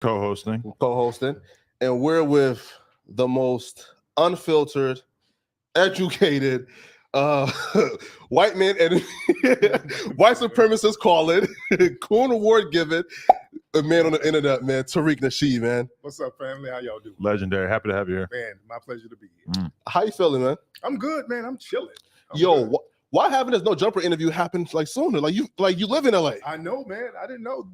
co-hosting, and we're with the most unfiltered, educated, white man and white supremacist call it, Coon Award given, a man on the internet, man, Tariq Nasheed, man. What's up, family? How y'all doing? Legendary. Happy to have you here. Man, my pleasure to be here. How you feeling, man? I'm good, man. I'm chilling. Why haven't this No Jumper interview happened like sooner? Like you live in LA. I know, man. I didn't know,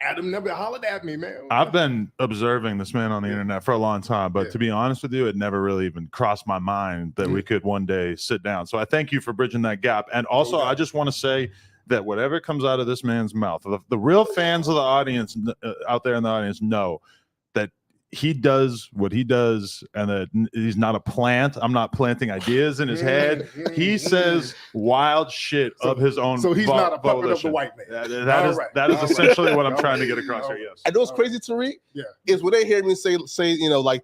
Adam never hollered at me, man. I've been observing this man on the internet for a long time, but to be honest with you, it never really even crossed my mind that we could one day sit down. So I thank you for bridging that gap. And also, I just want to say that whatever comes out of this man's mouth, the real fans of the audience out there in the audience know that he does what he does and that he's not a plant. I'm not planting ideas in his head. He says wild shit of his own. So he's not a puppet of the white man. That is essentially what I'm trying to get across here. Yes. I know what's crazy, Tariq. Yeah. Is when they hear me say, like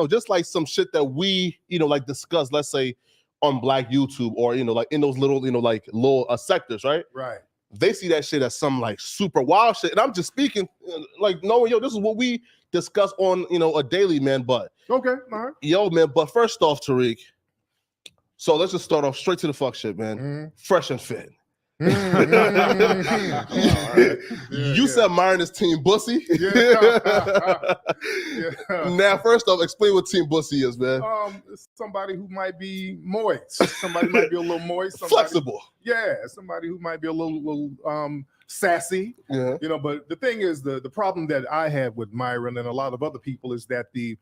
just like some shit that we, like discuss, let's say on Black YouTube or, like in those little, like little sectors, right? Right. They see that shit as some like super wild shit. And I'm just speaking like knowing, this is what we discuss on, a daily, man. But okay, all right. Yo, man, but first off, Tariq, so let's just start off straight to the fuck shit, man. Fresh and fit. You said Myron is Team Bussy. Now, first off, explain what Team Bussy is, man. Somebody who might be moist. Somebody might be a little moist. Flexible. Yeah, somebody who might be a little sassy. Yeah. But the thing is, the problem that I have with Myron and a lot of other people is that the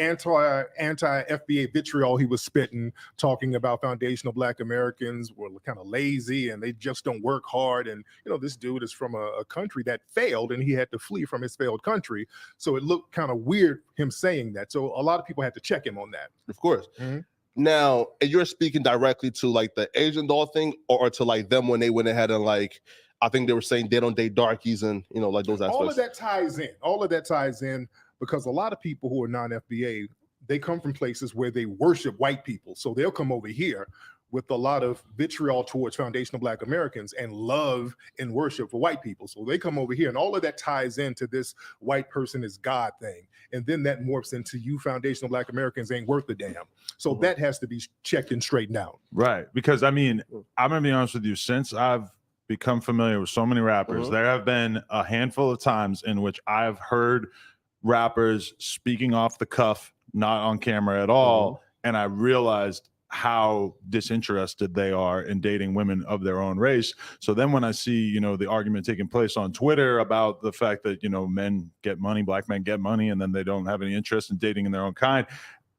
anti-FBA vitriol he was spitting, talking about foundational Black Americans were kind of lazy and they just don't work hard. And, this dude is from a country that failed and he had to flee from his failed country. So it looked kind of weird him saying that. So a lot of people had to check him on that. Of course. Now, you're speaking directly to like the Asian doll thing or to like them when they went ahead and like, I think they were saying they don't date darkies and, like those aspects. All of that ties in. Because a lot of people who are non-FBA, they come from places where they worship white people. So they'll come over here with a lot of vitriol towards foundational Black Americans and love and worship for white people. So they come over here and all of that ties into this white person is God thing. And then that morphs into you foundational Black Americans ain't worth a damn. So that has to be checked and straightened out. Right. Because I'm going to be honest with you, since I've become familiar with so many rappers, there have been a handful of times in which I've heard rappers speaking off the cuff, not on camera at all, and I realized how disinterested they are in dating women of their own race. So then when I see, the argument taking place on Twitter about the fact that, men get money, Black men get money, and then they don't have any interest in dating in their own kind,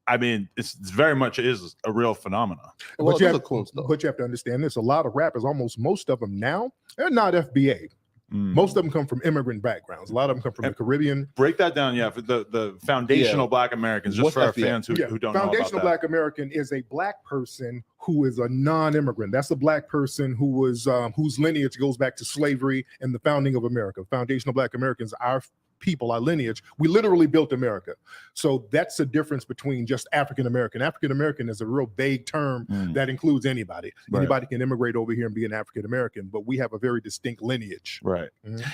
I mean, it's very much is a real phenomenon. But you have to understand this. A lot of rappers, most of them now, they're not FBA. Most of them come from immigrant backgrounds. A lot of them come from the Caribbean. Break that down, for the foundational Black Americans, just for our fans who don't know about that. Foundational Black American is a Black person who is a non-immigrant. That's a Black person who was whose lineage goes back to slavery and the founding of America. Foundational Black Americans, our people, our lineage, we literally built America. So that's the difference between just African American. African American is a real vague term that includes anybody. Right. Anybody can immigrate over here and be an African American, but we have a very distinct lineage. Right.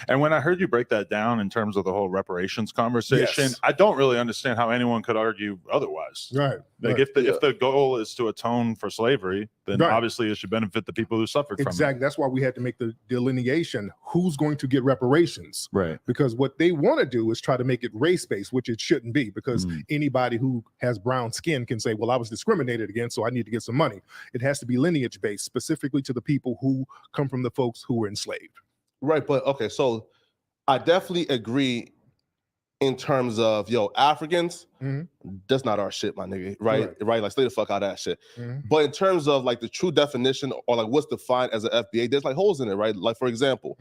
And when I heard you break that down in terms of the whole reparations conversation, I don't really understand how anyone could argue otherwise. Right. Like if the goal is to atone for slavery, then obviously it should benefit the people who suffered from it. Exactly. That's why we had to make the delineation. Who's going to get reparations? Right. Because what they want to do is try to make it race-based, which it shouldn't be, because anybody who has brown skin can say, well, I was discriminated against, so I need to get some money. It has to be lineage-based, specifically to the people who come from the folks who were enslaved. Right. But okay, so I definitely agree in terms of, Africans, that's not our shit, my nigga, right? Like, stay the fuck out of that shit. But in terms of, like, the true definition or, like, what's defined as an FBA, there's, like, holes in it, right? Like, for example,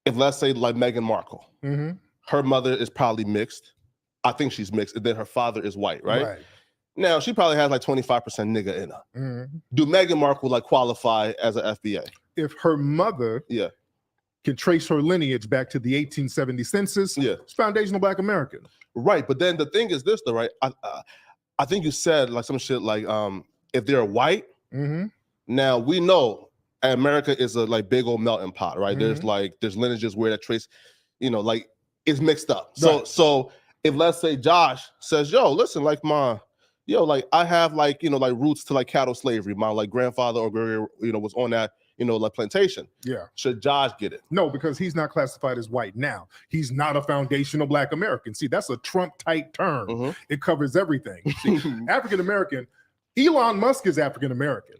if, let's say, like, Meghan Markle, her mother is probably mixed. I think she's mixed. And then her father is white, right? Now, she probably has, like, 25% nigga in her. Do Meghan Markle, like, qualify as an FBA? If her mother... can trace her lineage back to the 1870 census. It's foundational Black American. Right, but then the thing is this, though, right? I think you said like some shit like if they're white. Now we know America is a like big old melting pot, right? There's lineages where that trace. like it's mixed up. So if let's say Josh says, yo, listen, like like I have like, like roots to like cattle slavery. My like grandfather or was on that, like plantation. Yeah. Should Josh get it? No, because he's not classified as white now. He's not a foundational Black American. See, that's a Trump-type term. It covers everything. African American. Elon Musk is African American.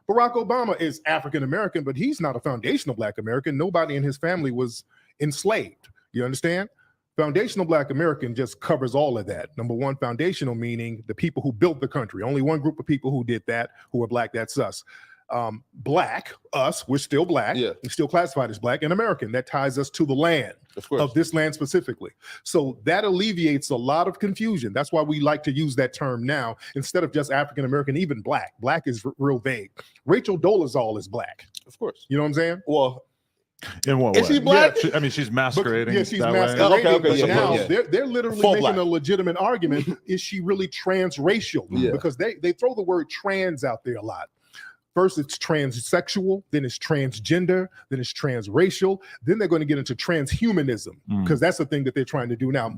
Barack Obama is African American, but he's not a foundational Black American. Nobody in his family was enslaved. You understand? Foundational Black American just covers all of that. Number one, foundational meaning the people who built the country. Only one group of people who did that, who are Black, that's us. Black, us, we're still Black. We're still classified as Black and American. That ties us to the land, of this land specifically. So that alleviates a lot of confusion. That's why we like to use that term now instead of just African American, even Black. Black is real vague. Rachel Dolezal is Black. Of course. You know what I'm saying? Well, in what is way? she Black? Yeah, she's masquerading. Yeah, she's that masquerading. Okay, but now they're literally Full making Black. a legitimate argument. Is she really transracial? Because they throw the word trans out there a lot. First, it's transsexual, then it's transgender, then it's transracial. Then they're going to get into transhumanism because that's the thing that they're trying to do now.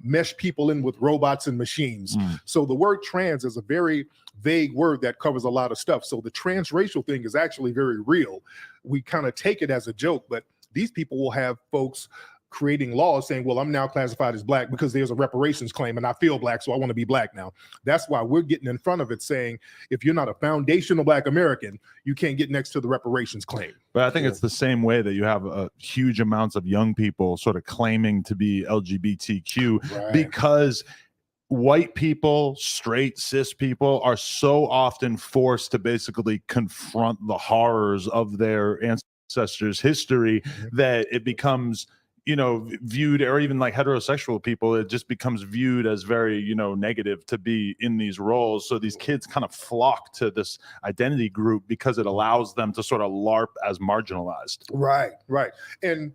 Mesh people in with robots and machines. So the word trans is a very vague word that covers a lot of stuff. So the transracial thing is actually very real. We kind of take it as a joke, but these people will have folks creating laws saying, well, I'm now classified as Black because there's a reparations claim and I feel Black, so I want to be Black now. That's why we're getting in front of it saying, if you're not a foundational Black American, you can't get next to the reparations claim. But I think it's the same way that you have huge amounts of young people sort of claiming to be LGBTQ because white people, straight cis people are so often forced to basically confront the horrors of their ancestors' history that it becomes viewed, or even like heterosexual people, it just becomes viewed as very, negative to be in these roles. So these kids kind of flock to this identity group because it allows them to sort of LARP as marginalized. Right. And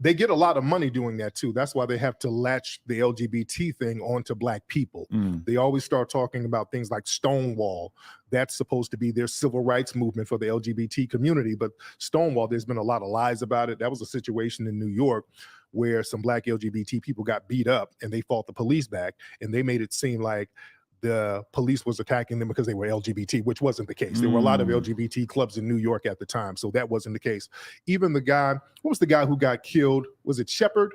they get a lot of money doing that too. That's why they have to latch the LGBT thing onto Black people. They always start talking about things like Stonewall. That's supposed to be their civil rights movement for the LGBT community. But Stonewall, there's been a lot of lies about it. That was a situation in New York where some Black LGBT people got beat up and they fought the police back, and they made it seem like the police was attacking them because they were LGBT, which wasn't the case. There were a lot of LGBT clubs in New York at the time, so that wasn't the case. Even the guy, what was the guy who got killed? Was it Shepard?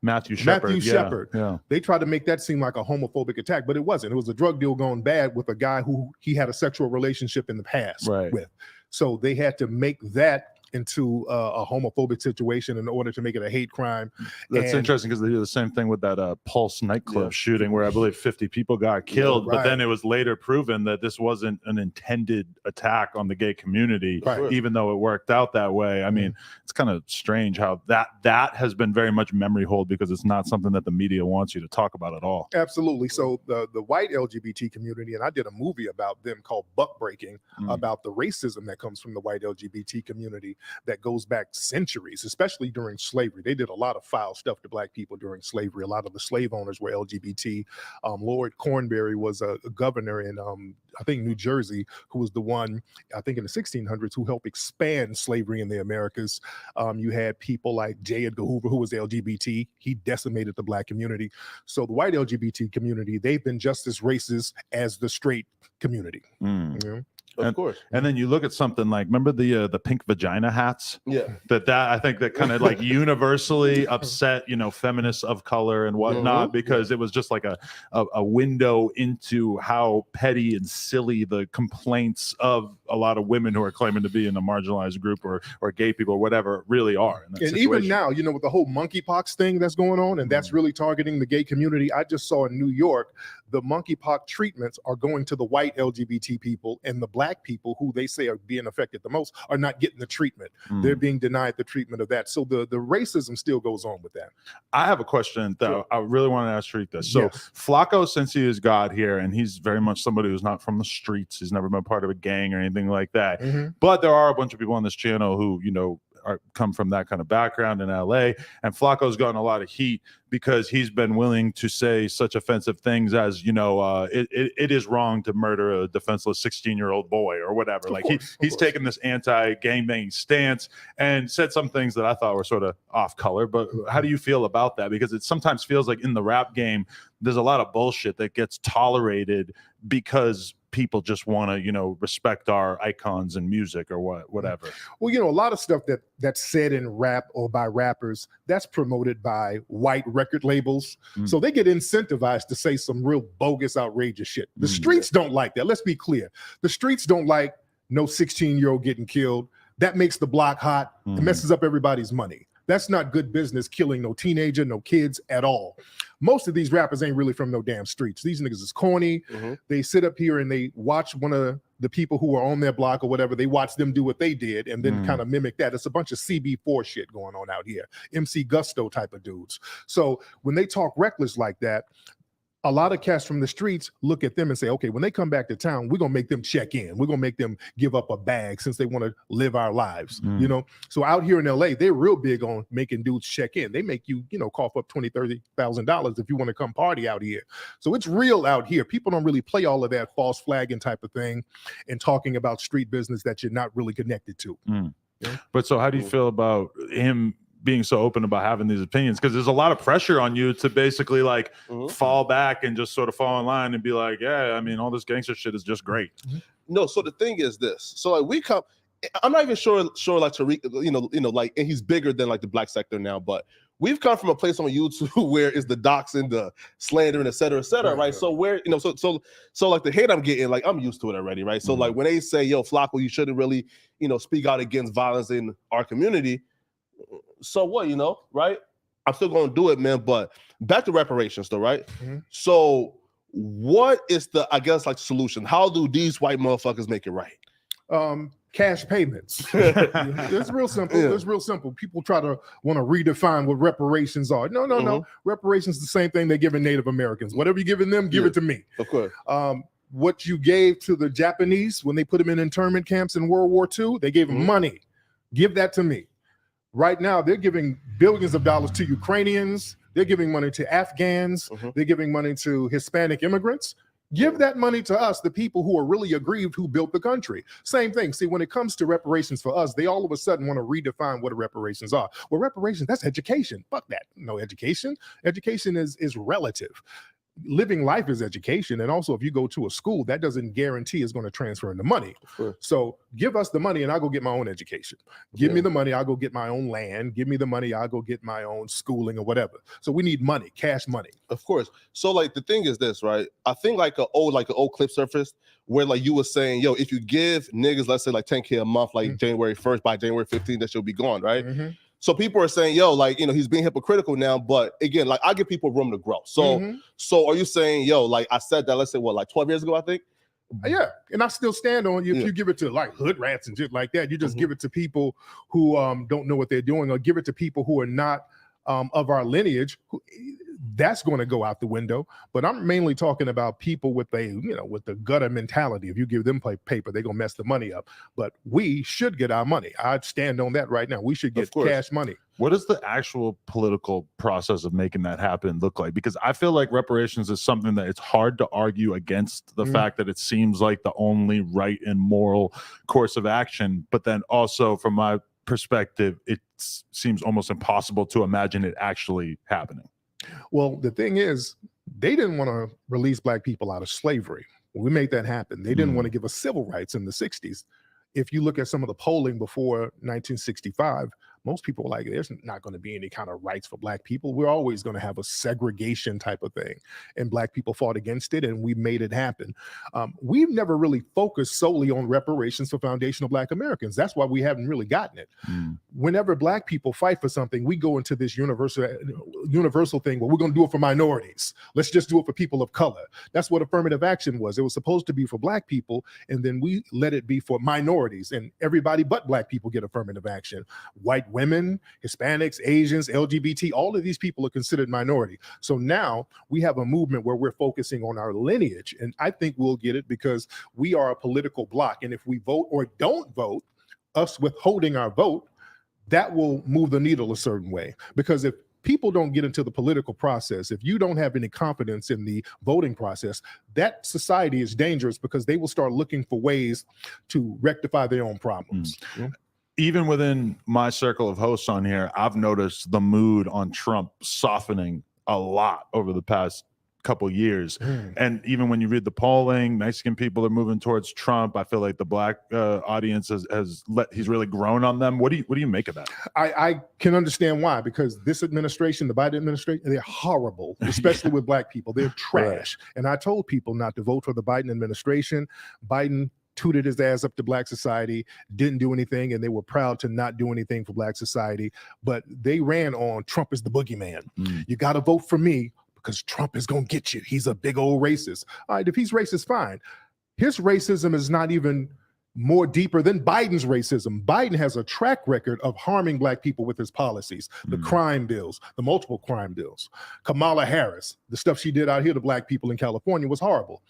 Matthew Shepard. Yeah. They tried to make that seem like a homophobic attack, but it wasn't. It was a drug deal going bad with a guy who he had a sexual relationship in the past with. So they had to make that into a homophobic situation in order to make it a hate crime. That's interesting because they do the same thing with that Pulse nightclub shooting where I believe 50 people got killed, but then it was later proven that this wasn't an intended attack on the gay community, even though it worked out that way. I mean, it's kind of strange how that has been very much memory hold because it's not something that the media wants you to talk about at all. Absolutely. So the white LGBT community, and I did a movie about them called Buck Breaking, about the racism that comes from the white LGBT community that goes back centuries, especially during slavery. They did a lot of foul stuff to Black people during slavery. A lot of the slave owners were LGBT. Lord Cornbury was a governor in, I think, New Jersey, who was the one, I think in the 1600s, who helped expand slavery in the Americas. You had people like J. Edgar Hoover, who was LGBT. He decimated the Black community. So the white LGBT community, they've been just as racist as the straight community. Of course. And then you look at something like, remember the pink vagina hats? That I think that kind of like universally upset, feminists of color and whatnot, because it was just like a window into how petty and silly the complaints of a lot of women who are claiming to be in a marginalized group or gay people or whatever really are. And even now, with the whole monkeypox thing that's going on, and that's really targeting the gay community. I just saw in New York, the monkeypox treatments are going to the white LGBT people, and the Black people who they say are being affected the most are not getting the treatment. They're being denied the treatment of that. So the racism still goes on with that. I have a question that I really want to ask Tariq this. So Flacco, since he has got here, and he's very much somebody who's not from the streets, he's never been part of a gang or anything like that. But there are a bunch of people on this channel who, come from that kind of background in LA. And Flacco's gotten a lot of heat because he's been willing to say such offensive things as, it is wrong to murder a defenseless 16-year-old boy or whatever. He's taken this anti-gangbanging stance and said some things that I thought were sort of off color. But how do you feel about that? Because it sometimes feels like in the rap game, there's a lot of bullshit that gets tolerated because people just want to, respect our icons in music or whatever. Well, a lot of stuff that's said in rap or by rappers, that's promoted by white record labels. So they get incentivized to say some real bogus, outrageous shit. The streets don't like that. Let's be clear. The streets don't like no 16-year-old getting killed. That makes the block hot. It messes up everybody's money. That's not good business, killing no teenager, no kids at all. Most of these rappers ain't really from no damn streets. These niggas is corny. They sit up here and they watch one of the people who are on their block or whatever. They watch them do what they did and then kind of mimic that. It's a bunch of CB4 shit going on out here. MC Gusto type of dudes. So when they talk reckless like that, a lot of cats from the streets look at them and say, okay, when they come back to town, we're going to make them check in. We're going to make them give up a bag since they want to live our lives, So out here in LA, they're real big on making dudes check in. They make you, cough up $20,000, $30,000 if you want to come party out here. So it's real out here. People don't really play all of that false flagging type of thing and talking about street business that you're not really connected to. But so how do you feel about him being so open about having these opinions? Because there's a lot of pressure on you to basically fall back and just sort of fall in line and be like, yeah, I mean, all this gangster shit is just great. No, so the thing is this. So we come, I'm not even sure like Tariq, and he's bigger than like the black sector now, but we've come from a place on YouTube where it's the doxing, the slandering, et cetera, right? So where, so like the hate I'm getting, like I'm used to it already, right? So like when they say, yo, Flacco, you shouldn't really, speak out against violence in our community. So what, right? I'm still going to do it, man. But back to reparations, though, right? So what is the, I guess, like solution? How do these white motherfuckers make it right? Cash payments. It's real simple. Yeah. It's real simple. People try to want to redefine what reparations are. No. Reparations is the same thing they're giving Native Americans. Whatever you're giving them, give it to me. Of course. What you gave to the Japanese when they put them in internment camps in World War II, they gave them money. Give that to me. Right now, they're giving billions of dollars to Ukrainians. They're giving money to Afghans. They're giving money to Hispanic immigrants. Give that money to us, the people who are really aggrieved who built the country. Same thing. See, when it comes to reparations for us, they all of a sudden want to redefine what reparations are. Well, reparations, that's education. Fuck that. No education. Education is relative. Living life is education. And also, if you go to a school, that doesn't guarantee it's going to transfer into money. So give us the money and I'll go get my own education. Give me the money, I'll go get my own land. Give me the money, I'll go get my own schooling or whatever. So we need money, cash money. Of course. So like the thing is this, right? I think like an old clip surfaced where like you were saying, yo, if you give niggas, let's say like 10K a month, like January 1st, by January 15th, that should be gone, right? So people are saying, yo, like, he's being hypocritical now. But again, like I give people room to grow. So so are you saying, yo, like I said that, let's say what, like 12 years ago, I think? Yeah. And I still stand on you. If you give it to like hood rats and shit like that, you just give it to people who don't know what they're doing, or give it to people who are not of our lineage. That's going to go out the window. But I'm mainly talking about people with with the gutter mentality. If you give them paper, they're going to mess the money up. But we should get our money. I'd stand on that right now. We should get cash money. What does the actual political process of making that happen look like? Because I feel like reparations is something that it's hard to argue against the fact that it seems like the only right and moral course of action. But then also from my perspective, it seems almost impossible to imagine it actually happening. Well, the thing is, they didn't want to release black people out of slavery. We made that happen. They didn't want to give us civil rights in the 60s. If you look at some of the polling before 1965, most people were like, there's not going to be any kind of rights for black people. We're always going to have a segregation type of thing. And black people fought against it, and we made it happen. We've never really focused solely on reparations for foundational black Americans. That's why we haven't really gotten it. Whenever black people fight for something, we go into this universal thing where we're going to do it for minorities. Let's just do it for people of color. That's what affirmative action was. It was supposed to be for black people, and then we let it be for minorities, and everybody but black people get affirmative action. White women, Hispanics, Asians, LGBT, all of these people are considered minority. So now we have a movement where we're focusing on our lineage. And I think we'll get it because we are a political bloc. And if we vote or don't vote, us withholding our vote, that will move the needle a certain way. Because if people don't get into the political process, if you don't have any confidence in the voting process, that society is dangerous because they will start looking for ways to rectify their own problems. Even within my circle of hosts on here, I've noticed the mood on Trump softening a lot over the past couple years. And even when you read the polling, Mexican people are moving towards Trump. I feel like the black audience he's really grown on them. What do you make of that? I can understand why, because this administration, the Biden administration, they're horrible, especially with black people. They're trash. Right. And I told people not to vote for the Biden administration. Biden tooted his ass up to black society, didn't do anything, and they were proud to not do anything for black society. But they ran on Trump is the boogeyman. You got to vote for me because Trump is going to get you. He's a big old racist. All right, if he's racist, fine. His racism is not even more deeper than Biden's racism. Biden has a track record of harming black people with his policies, the crime bills, the multiple crime bills. Kamala Harris, the stuff she did out here to black people in California was horrible.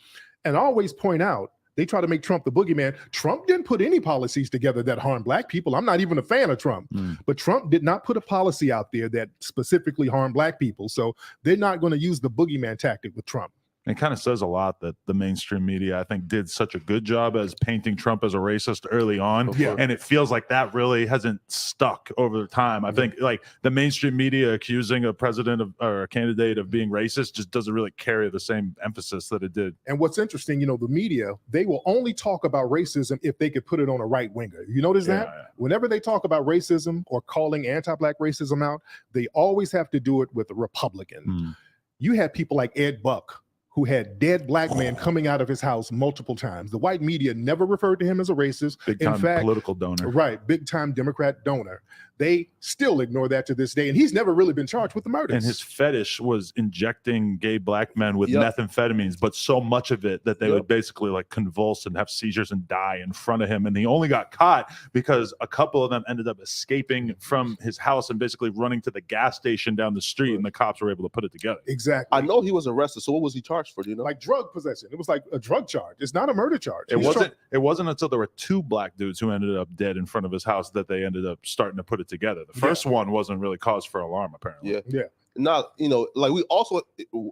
And I always point out, they try to make Trump the boogeyman. Trump didn't put any policies together that harm black people. I'm not even a fan of Trump, but Trump did not put a policy out there that specifically harmed black people. So they're not going to use the boogeyman tactic with Trump. It kind of says a lot that the mainstream media, I think, did such a good job as painting Trump as a racist early on. Yeah. And it feels like that really hasn't stuck over time. I think like the mainstream media accusing a president of, or a candidate of being racist just doesn't really carry the same emphasis that it did. And what's interesting, you know, the media, they will only talk about racism if they could put it on a right winger. You notice that? Yeah. Whenever they talk about racism or calling anti-black racism out, they always have to do it with a Republican. You had people like Ed Buck, who had dead black men coming out of his house multiple times. The white media never referred to him as a racist. Big time political donor. Right, big time Democrat donor. They still ignore that to this day. And he's never really been charged with the murders. And his fetish was injecting gay black men with methamphetamines, but so much of it that they would basically like convulse and have seizures and die in front of him. And he only got caught because a couple of them ended up escaping from his house and basically running to the gas station down the street. And the cops were able to put it together. Exactly. I know he was arrested. So what was he charged for? Do you know? Like drug possession. It was like a drug charge. It's not a murder charge. It wasn't until there were two black dudes who ended up dead in front of his house that they ended up starting to put it together. The first one wasn't really cause for alarm, apparently. Yeah. Now, you know, like we also,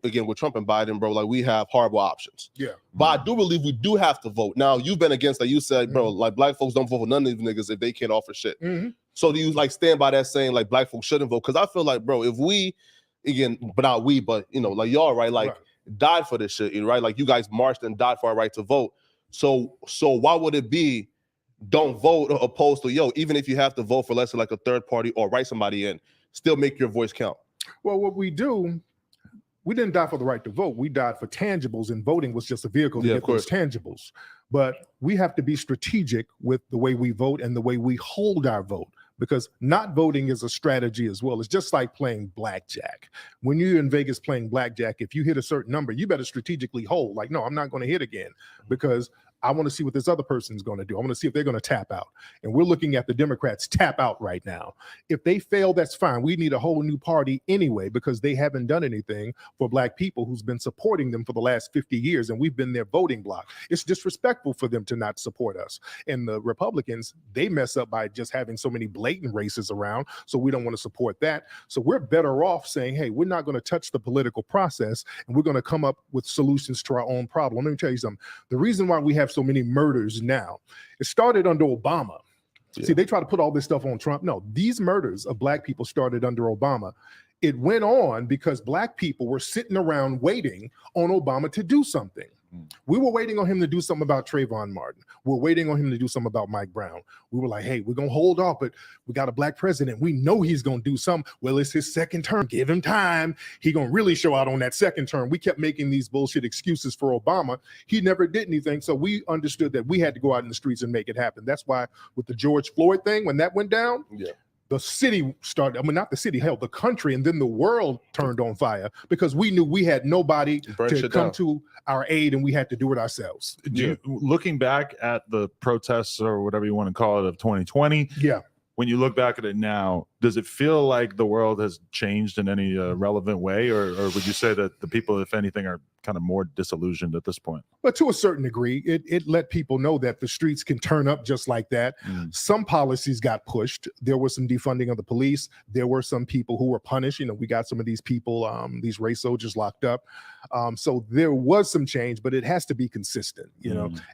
again, with Trump and Biden, bro, like we have horrible options. Yeah. But I do believe we do have to vote. Now, you've been against, like you said, bro, like black folks don't vote for none of these niggas if they can't offer shit. So do you like stand by that saying like black folks shouldn't vote? Because I feel like, bro, if we, again, but not we, but, you know, like y'all, right, like died for this shit, right? Like you guys marched and died for our right to vote. So why would it be don't vote opposed to, even if you have to vote for, let's say, like a third party or write somebody in, still make your voice count? Well, what we do, we didn't die for the right to vote. We died for tangibles, and voting was just a vehicle to get those tangibles. But we have to be strategic with the way we vote and the way we hold our vote, because not voting is a strategy as well. It's just like playing blackjack. When you're in Vegas playing blackjack, if you hit a certain number, you better strategically hold. Like, no, I'm not going to hit again because I want to see what this other person's going to do. I want to see if they're going to tap out. And we're looking at the Democrats tap out right now. If they fail, that's fine. We need a whole new party anyway, because they haven't done anything for black people who's been supporting them for the last 50 years. And we've been their voting bloc. It's disrespectful for them to not support us. And the Republicans, they mess up by just having so many blatant races around. So we don't want to support that. So we're better off saying, hey, we're not going to touch the political process, and we're going to come up with solutions to our own problem. Let me tell you something. The reason why we have so many murders now, it started under Obama. See, they try to put all this stuff on Trump. No, these murders of black people started under Obama. It went on because black people were sitting around waiting on Obama to do something. We were waiting on him to do something about Trayvon Martin. We're waiting on him to do something about Mike Brown. We were like, hey, we're going to hold off, but we got a black president. We know he's going to do something. Well, it's his second term. Give him time. He going to really show out on that second term. We kept making these bullshit excuses for Obama. He never did anything. So we understood that we had to go out in the streets and make it happen. That's why with the George Floyd thing, when that went down, the city started, I mean, not the city, hell, the country, and then the world turned on fire because we knew we had nobody to come to our aid, and we had to do it ourselves. Looking back at the protests or whatever you want to call it of 2020, when you look back at it now, does it feel like the world has changed in any relevant way, or would you say that the people, if anything, are kind of more disillusioned at this point? But to a certain degree, it let people know that the streets can turn up just like that. Some policies got pushed. There was some defunding of the police. There were some people who were punished. We got some of these people, these race soldiers locked up. So there was some change, but it has to be consistent.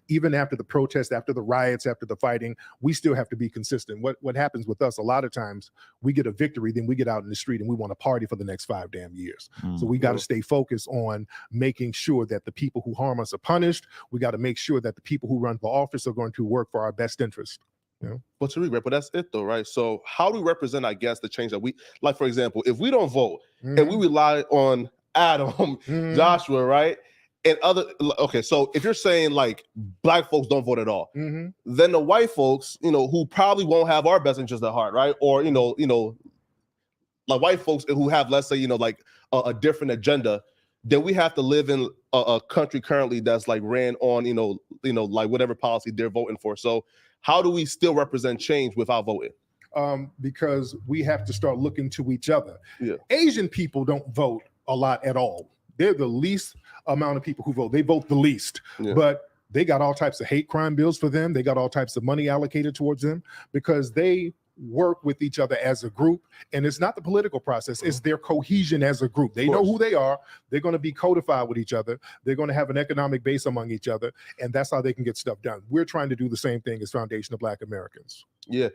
Even after the protest, after the riots, after the fighting, we still have to be consistent. What happens with us a lot of times, we get a victory, then we get out in the street and we want to party for the next 5 damn years. So we got to stay focused on making sure that the people who harm us are punished. We got to make sure that the people who run for office are going to work for our best interest. But Tariq, but that's it though, right? So how do we represent, I guess, the change that we, like, for example, if we don't vote and we rely on Adam, Joshua, right? And other, okay, so if you're saying like black folks don't vote at all, then the white folks, who probably won't have our best interest at heart, right? Or, like white folks who have, let's say, like a different agenda, then we have to live in a country currently that's like ran on, like whatever policy they're voting for. So how do we still represent change without voting? Because we have to start looking to each other. Asian people don't vote a lot at all. They're the least amount of people who vote. They vote the least, but they got all types of hate crime bills for them. They got all types of money allocated towards them because they work with each other as a group. And it's not the political process, it's their cohesion as a group. They know who they are. They're going to be codified with each other. They're going to have an economic base among each other. And that's how they can get stuff done. We're trying to do the same thing as Foundation of Black Americans. Yeah.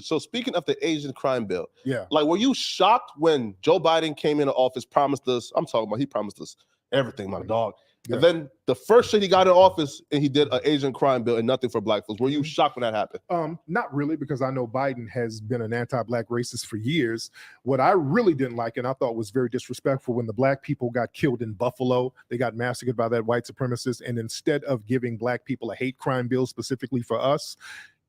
So speaking of the Asian crime bill, like, were you shocked when Joe Biden came into office, he promised us everything, my dog. And then the first shit he got in office, and he did an Asian crime bill and nothing for black folks. Were you shocked when that happened? Not really, because I know Biden has been an anti-black racist for years. What I really didn't like, and I thought was very disrespectful, when the black people got killed in Buffalo, they got massacred by that white supremacist, and instead of giving black people a hate crime bill specifically for us,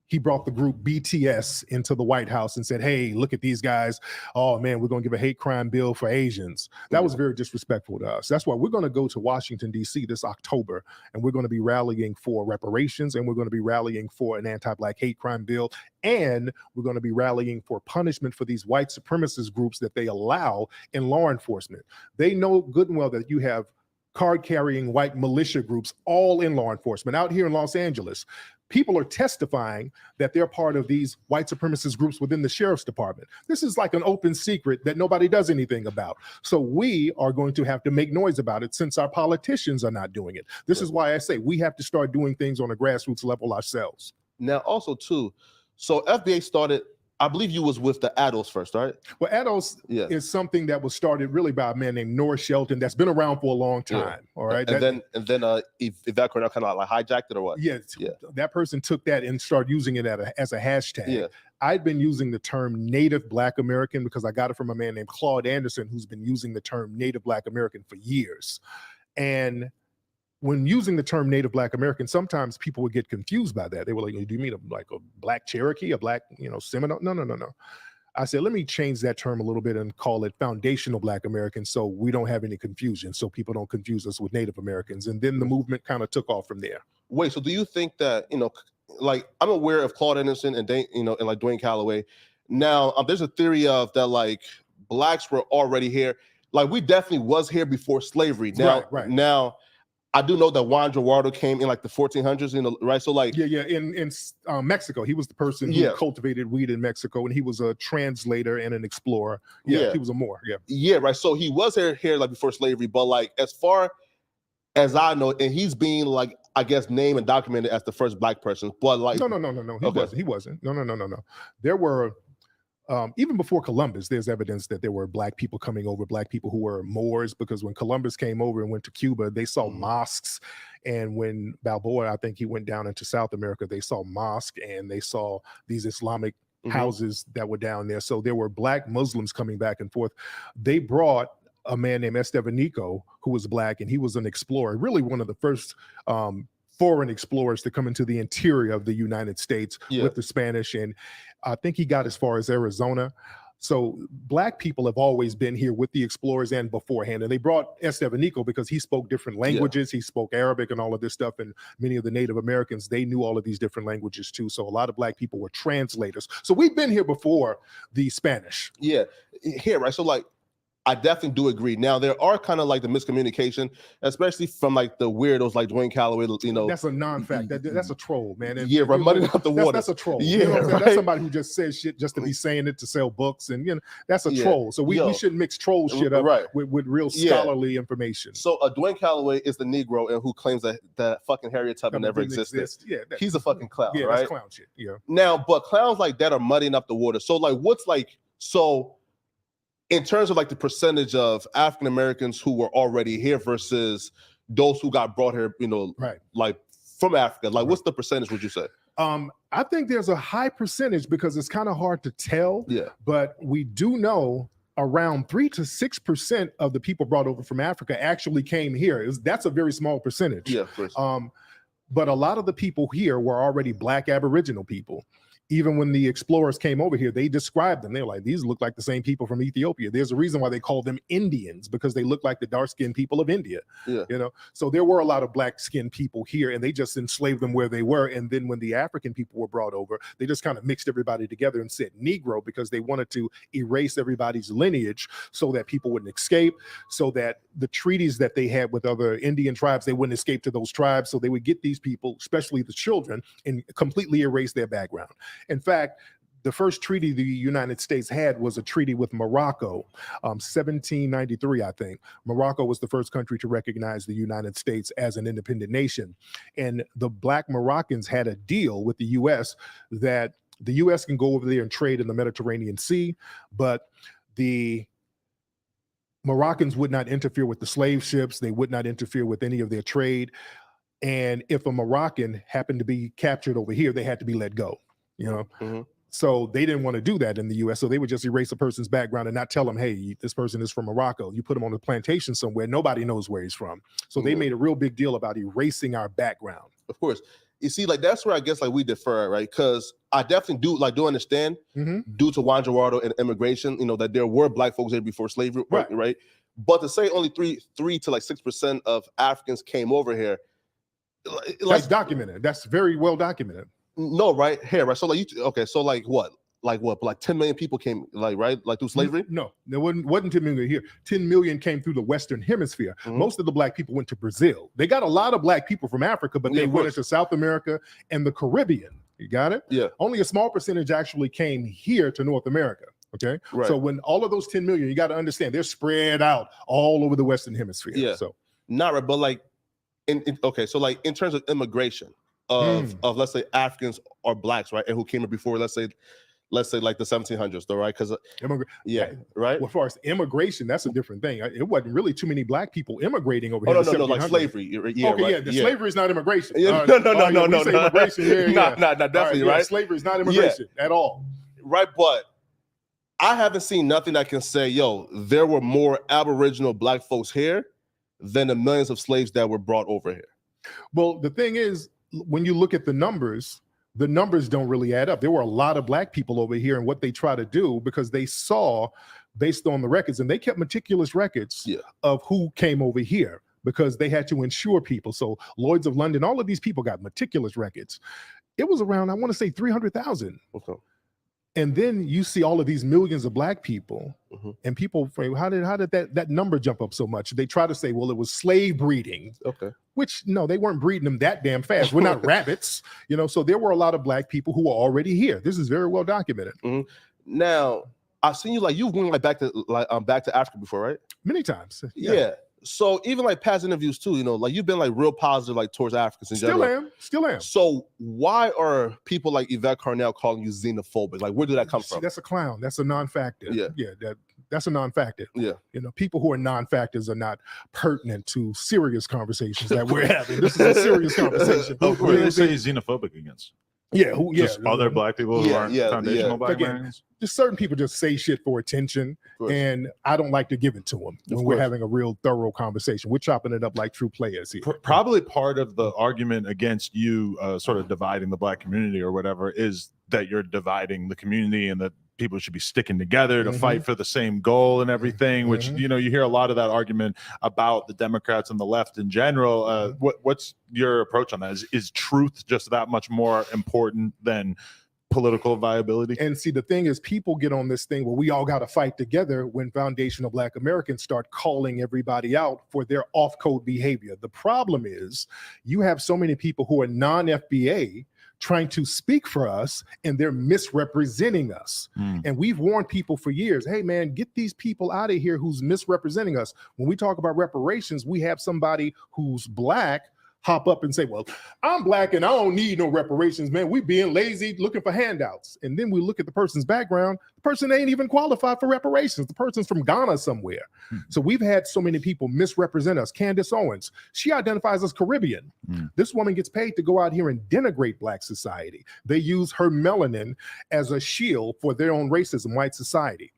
he brought the group BTS into the White House and said, hey, look at these guys. Oh, man, we're going to give a hate crime bill for Asians. That was very disrespectful to us. That's why we're going to go to Washington, D.C. this October, and we're going to be rallying for reparations, and we're going to be rallying for an anti-black hate crime bill, and we're going to be rallying for punishment for these white supremacist groups that they allow in law enforcement. They know good and well that you have card-carrying white militia groups all in law enforcement out here in Los Angeles. People are testifying that they're part of these white supremacist groups within the sheriff's department. This is like an open secret that nobody does anything about. So we are going to have to make noise about it since our politicians are not doing it. This is why I say we have to start doing things on a grassroots level ourselves. Now, also too, so FBA started, I believe you was with the ADOS first, right? Well, ADOS is something that was started really by a man named Norris Shelton that's been around for a long time. All right. And then if that kind of like hijacked it or what? That person took that and started using it as a hashtag. I'd been using the term Native Black American because I got it from a man named Claude Anderson, who's been using the term Native Black American for years. And when using the term Native Black American, sometimes people would get confused by that. They were like, do you mean a black Cherokee, a black, Seminole? No. I said, let me change that term a little bit and call it foundational Black American so we don't have any confusion, so people don't confuse us with Native Americans. And then the movement kind of took off from there. Wait, so do you think that, like, I'm aware of Claude Anderson and like Dwayne Calloway. Now, there's a theory of that, like, blacks were already here. Like, we definitely was here before slavery. Now, now, I do know that Juan Gerardo came in like the 1400s, right? So like, in Mexico, he was the person who cultivated weed in Mexico, and he was a translator and an explorer. He was a Moor. Right. So he was here like before slavery, but like as far as I know, and he's being like, I guess, named and documented as the first black person, but like, no, he wasn't. No. There were. Even before Columbus, there's evidence that there were black people coming over, black people who were Moors, because when Columbus came over and went to Cuba, they saw mosques. And when Balboa, I think he went down into South America, they saw mosques and they saw these Islamic houses that were down there. So there were black Muslims coming back and forth. They brought a man named Estevanico, who was black, and he was an explorer, really one of the first foreign explorers to come into the interior of the United States with the Spanish. And I think he got as far as Arizona. So black people have always been here with the explorers and beforehand. And they brought Estevanico because he spoke different languages. He spoke Arabic and all of this stuff. And many of the Native Americans, they knew all of these different languages too. So a lot of black people were translators. So we've been here before the Spanish. Yeah, here, right? So like, I definitely do agree. Now there are kind of like the miscommunication, especially from like the weirdos like Dwayne Calloway. You know, that's a non-fact. That's a troll, man. And, yeah, right. Money out the water. That's a troll. Yeah, you know right? That's somebody who just says shit just to be saying it to sell books, and that's a troll. So we shouldn't mix troll shit up with real scholarly information. So Dwayne Calloway is the Negro and who claims that fucking Harriet Tubman never existed. Yeah, he's a fucking clown. Yeah, right? That's clown shit. Yeah. Now, but clowns like that are muddying up the water. So like, what's like so? In terms of like the percentage of African Americans who were already here versus those who got brought here, like from Africa, like what's the percentage, would you say? I think there's a high percentage because it's kind of hard to tell. Yeah. But we do know around 3 to 6% of the people brought over from Africa actually came here. That's a very small percentage. Yeah, of course. But a lot of the people here were already Black Aboriginal people. Even when the explorers came over here, they described them. They're like, these look like the same people from Ethiopia. There's a reason why they call them Indians, because they look like the dark-skinned people of India. Yeah. So there were a lot of black-skinned people here, and they just enslaved them where they were. And then when the African people were brought over, they just kind of mixed everybody together and said Negro, because they wanted to erase everybody's lineage so that people wouldn't escape, so that the treaties that they had with other Indian tribes, they wouldn't escape to those tribes. So they would get these people, especially the children, and completely erase their background. In fact, the first treaty the United States had was a treaty with Morocco, 1793, I think. Morocco was the first country to recognize the United States as an independent nation. And the Black Moroccans had a deal with the U.S. that the U.S. can go over there and trade in the Mediterranean Sea, but the Moroccans would not interfere with the slave ships. They would not interfere with any of their trade. And if a Moroccan happened to be captured over here, they had to be let go. So they didn't want to do that in the U.S. So they would just erase a person's background and not tell them, hey, this person is from Morocco. You put him on a plantation somewhere, nobody knows where he's from. So they made a real big deal about erasing our background. Of course. You see, like, that's where I guess like we defer, right? Because I definitely do understand due to Juan Gerardo and immigration, that there were black folks here before slavery, right? But to say only 3 to like 6% of Africans came over here, that's documented. That's very well documented. No, right here, right? So like so like what? Like 10 million people came, right? Like through slavery? No, there wasn't 10 million here. 10 million came through the Western Hemisphere. Most of the black people went to Brazil. They got a lot of black people from Africa, but they went into South America and the Caribbean. You got it? Yeah. Only a small percentage actually came here to North America. Okay. Right. So when all of those 10 million, you got to understand they're spread out all over the Western Hemisphere. Yeah. So not right, but like so like in terms of immigration of let's say Africans or blacks, right, and who came here before, let's say like the 1700s, though, right? Because right. Well, as far as immigration, that's a different thing. It wasn't really too many black people immigrating over here. No, like slavery. Slavery is not immigration. No. Immigration. Definitely, right? Slavery is not immigration at all. Right, but I haven't seen nothing that can say, there were more Aboriginal black folks here than the millions of slaves that were brought over here. Well, the thing is, when you look at the numbers don't really add up. There were a lot of black people over here, and what they try to do, because they saw, based on the records, and they kept meticulous records of who came over here, because they had to insure people. So Lloyds of London, all of these people got meticulous records. It was around, I want to say 300,000. Okay. And then you see all of these millions of black people, and people say, how did that number jump up so much? They try to say, well, it was slave breeding. Okay. Which, no, they weren't breeding them that damn fast. We're not rabbits, so there were a lot of black people who were already here. This is very well documented. Now, I've seen you went back to Africa before, right? Many times. Yeah. So even past interviews too, you've been real positive towards Africans in general. Still am. So why are people like Yvette Carnell calling you xenophobic? Where did that come from? That's a clown. That's a non-factor. That's a non-factor. Yeah. People who are non-factors are not pertinent to serious conversations that we're having. This is a serious conversation. Who do they say he's xenophobic against? Just other black people who aren't foundational black men? Just certain people just say shit for attention, and I don't like to give it to them when we're having a real thorough conversation. We're chopping it up like true players here. Probably part of the argument against you sort of dividing the black community or whatever is that you're dividing the community and that people should be sticking together to fight for the same goal and everything, which, you know, you hear a lot of that argument about the Democrats and the left in general. What's your approach on that? Is truth just that much more important than political viability? And see, the thing is, people get on this thing where we all got to fight together when foundational Black Americans start calling everybody out for their off-code behavior. The problem is you have so many people who are non-FBA trying to speak for us, and they're misrepresenting us. And we've warned people for years, hey man, get these people out of here who's misrepresenting us. When we talk about reparations, we have somebody who's Black hop up and say, well, I'm Black and I don't need no reparations, man. We being lazy, looking for handouts. And then we look at the person's background. The person ain't even qualified for reparations. The person's from Ghana somewhere. So we've had so many people misrepresent us. Candace Owens, she identifies as Caribbean. This woman gets paid to go out here and denigrate Black society. They use her melanin as a shield for their own racism, white society.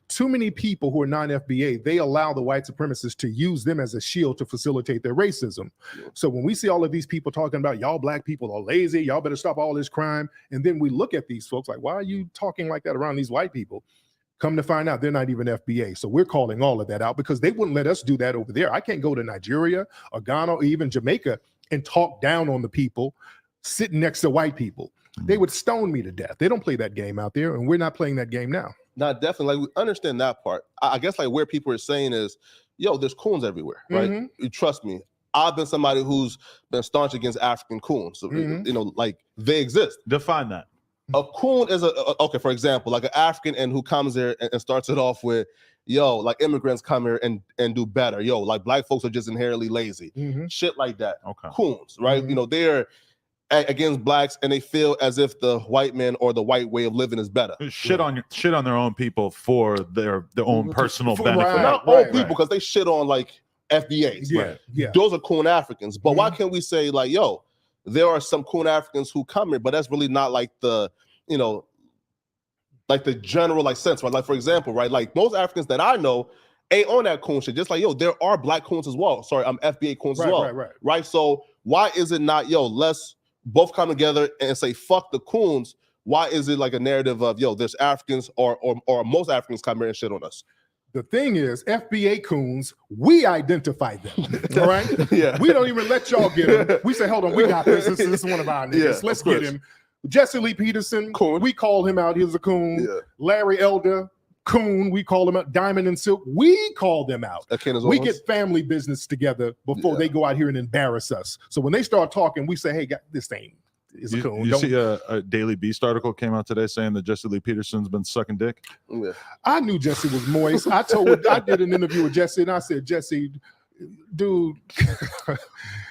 Too many people who are non-FBA, they allow the white supremacists to use them as a shield to facilitate their racism. So when we see all of these people talking about y'all Black people are lazy, y'all better stop all this crime, and then we look at these folks like, why are you talking like that around these white people? Come to find out, they're not even FBA. So we're calling all of that out because they wouldn't let us do that over there. I can't go to Nigeria or Ghana or even Jamaica and talk down on the people sitting next to white people. They would stone me to death. They don't play that game out there, and we're not playing that game now. No, definitely. Like, we understand that part. I guess like where people are saying is, yo, there's coons everywhere, right? You trust me. I've been somebody who's been staunch against African coons. So, you know, like they exist. Define that. A coon is okay, for example, like an African and who comes there and starts it off with, yo, like immigrants come here and do better. Yo, like Black folks are just inherently lazy. Shit like that. Okay. Coons, right? You know, they're against Blacks and they feel as if the white man or the white way of living is better. Shit on their own people for their own personal benefit. Not all people, because they shit on like FBAs. Yeah. Those are coon Africans. But why can't we say like, yo, there are some coon Africans who come here, but that's really not like the, you know, like the general like sense, right? Like for example, right? Like most Africans that I know ain't on that coon shit. Just like, yo, there are Black coons as well. Sorry, I'm FBA coons as well. Right. So why is it not, yo, let's both come together and say fuck the coons? Why is it like a narrative of, yo, there's Africans or most Africans come here and shit on us? The thing is, FBA coons, we identify them, all right? We don't even let y'all get them. We say, hold on, we got this. This is one of our niggas. Let's get him. Jesse Lee Peterson, coon. We call him out. He's a coon. Larry Elder, coon. We call him out. Diamond and Silk, we call them out. We get family business together before they go out here and embarrass us. So when they start talking, we say, hey, this ain't is a coon. You see a Daily Beast article came out today saying that Jesse Lee Peterson's been sucking dick? I knew Jesse was moist. I did an interview with Jesse and I said, Jesse, dude.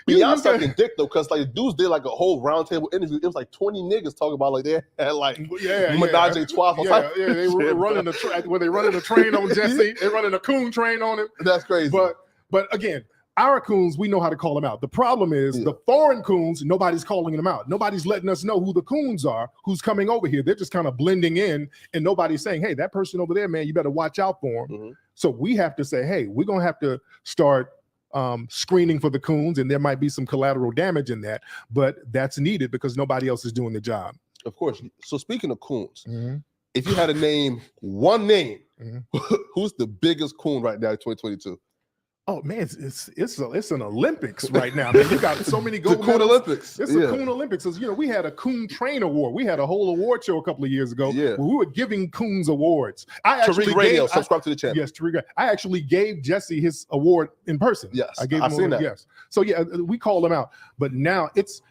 Y'all sucking dick though, because like dudes did like a whole roundtable interview. It was like 20 niggas talking about like they had like menage a trois. They were running they running a train on Jesse. They running a coon train on him. That's crazy. But again, our coons, we know how to call them out. The problem is the foreign coons, nobody's calling them out. Nobody's letting us know who the coons are, who's coming over here. They're just kind of blending in, and nobody's saying, hey, that person over there, man, you better watch out for him. So we have to say, hey, we're going to have to start screening for the coons, and there might be some collateral damage in that, but that's needed because nobody else is doing the job. Of course. So speaking of coons, if you had to name one name, who's the biggest coon right now in 2022? Oh man, it's an Olympics right now. Man, you got so many gold medals. Olympics. It's a coon Olympics. You know, we had a coon train award. We had a whole award show a couple of years ago where we were giving coons awards. Tariq Radio, subscribe to the channel. Yes, Tariq. I actually gave Jesse his award in person. Yes, I gave him seen that. Yes. So yeah, we call him out. But now it's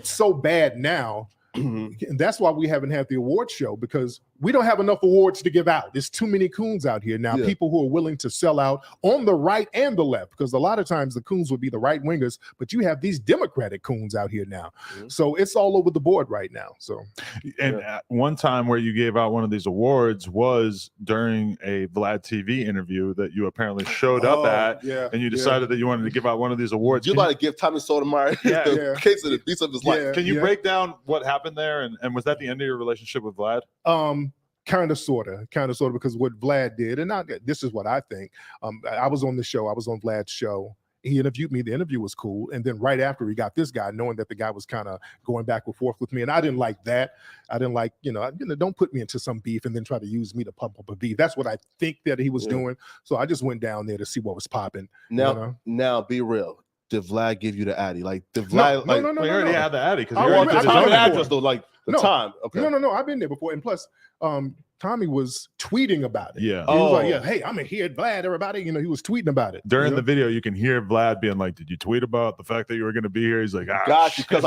so bad now. And that's why we haven't had the award show, because we don't have enough awards to give out. There's too many coons out here now, people who are willing to sell out on the right and the left, because a lot of times the coons would be the right wingers, but you have these Democratic coons out here now. So it's all over the board right now. So, and at one time where you gave out one of these awards was during a Vlad TV interview that you apparently showed up at, and you decided that you wanted to give out one of these awards. You about to give Tommy Sotomayor the case of the beats of his life. Can you break down what happened there, and was that the end of your relationship with Vlad? Kind of, sort of, because what Vlad did, and this is what I think. I was on the show. I was on Vlad's show, He interviewed me. The interview was cool. And then right after he got this guy, knowing that the guy was kind of going back and forth with me. And I didn't like that. I didn't like, don't put me into some beef and then try to use me to pump up a beef. That's what I think that he was doing. So I just went down there to see what was popping. Now be real. Did Vlad give you the Addy? Like, did Vlad? No. We already had the Addy because I already did his own address though. Like the time. Okay. No. I've been there before, and plus, Tommy was tweeting about it. Yeah. He was like, hey, I'm here, Vlad, everybody. He was tweeting about it. During the video, you can hear Vlad being like, did you tweet about the fact that you were going to be here? He's like, got you. Because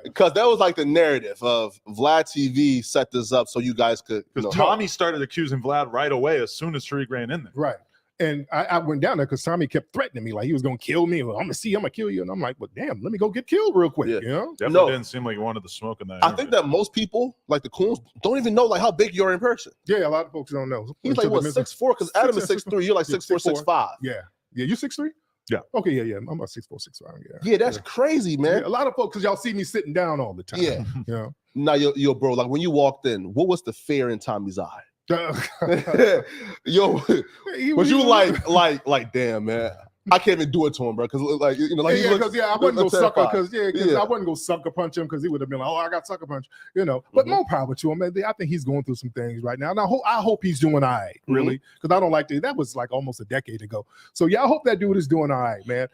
because that was like the narrative of Vlad TV set this up so you guys could. Because Tommy started accusing Vlad right away as soon as Tariq ran in there. Right. And I went down there because Tommy kept threatening me like he was going to kill me. Well, I'm going to kill you. And I'm like, well, damn, let me go get killed real quick. Definitely didn't seem like you wanted the smoke in that. I think that most people, like the coons, don't even know like how big you are in person. Yeah, a lot of folks don't know. He's like, what, 6'4"? Because Adam is 6'3". You're like 6'4", 6'5". Yeah. You 6'3"? Yeah. Okay, yeah. I'm about 6'4", 6'5". Yeah, that's crazy, man. Yeah, a lot of folks, because y'all see me sitting down all the time. Yeah. Now, yo, bro, like when you walked in, what was the fear in Tommy's eye? Yo, was you like, damn, man, I can't even do it to him, bro, because I wasn't gonna sucker, I wasn't gonna sucker punch him because he would have been like, oh, I got sucker punch, But more power to him, man. I think he's going through some things right now, and I hope he's doing all right, really, because I don't like that was like almost a decade ago. So I hope that dude is doing all right, man.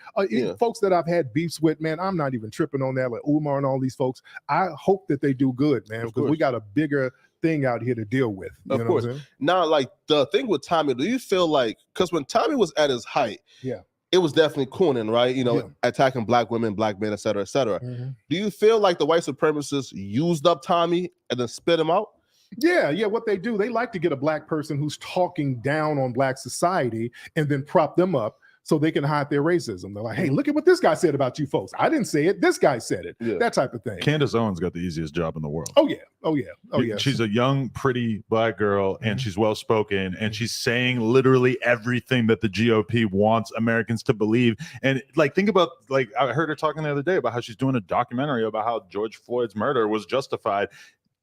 Folks that I've had beefs with, man, I'm not even tripping on that, like Umar and all these folks. I hope that they do good, man, because we got a bigger thing out here to deal with. Of course. Now, like the thing with Tommy, do you feel like, because when Tommy was at his height, it was definitely cooning, right? Attacking black women, black men, et cetera, et cetera. Do you feel like the white supremacists used up Tommy and then spit him out? Yeah. What they do, they like to get a black person who's talking down on black society and then prop them up so they can hide their racism. They're like, hey, look at what this guy said about you folks. I didn't say it. This guy said it. Yeah. That type of thing. Candace Owens got the easiest job in the world. Oh, yeah. She's a young, pretty black girl, and she's well-spoken, and she's saying literally everything that the GOP wants Americans to believe. And, like, think about, like, I heard her talking the other day about how she's doing a documentary about how George Floyd's murder was justified.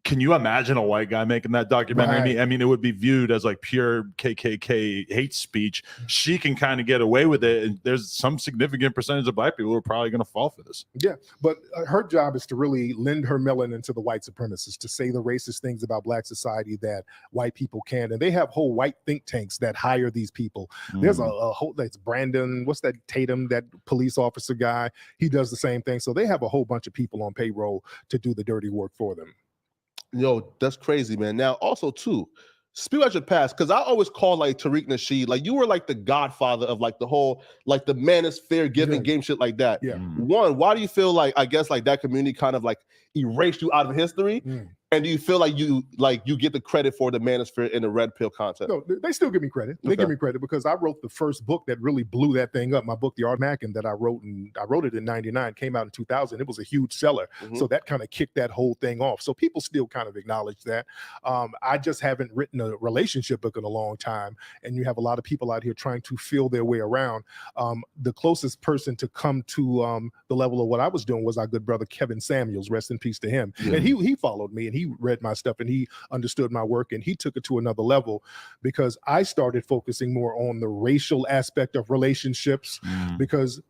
Can you imagine a white guy making that documentary? Right. I mean, it would be viewed as like pure KKK hate speech. She can kind of get away with it. And there's some significant percentage of black people who are probably going to fall for this. Yeah, but her job is to really lend her melanin to the white supremacists, to say the racist things about black society that white people can. And they have whole white think tanks that hire these people. There's a whole, that's Brandon, what's that, Tatum, that police officer guy. He does the same thing. So they have a whole bunch of people on payroll to do the dirty work for them. Yo, that's crazy, man. Now, also, too, speak about your past, because I always call, like, Tariq Nasheed, like, you were, like, the godfather of, like, the whole, like, the manosphere giving game shit like that. Yeah. One, why do you feel like, I guess, like, that community kind of, like, erased you out of history? And do you feel like you get the credit for the manosphere in the red pill content? No, they still give me credit. They give me credit because I wrote the first book that really blew that thing up. My book, The Art Mackin, that I wrote it in 99, came out in 2000. It was a huge seller. So that kind of kicked that whole thing off. So people still kind of acknowledge that. I just haven't written a relationship book in a long time. And you have a lot of people out here trying to feel their way around. The closest person to come to the level of what I was doing was our good brother, Kevin Samuels, rest in peace to him. And he followed me and he read my stuff and he understood my work and he took it to another level because I started focusing more on the racial aspect of relationships because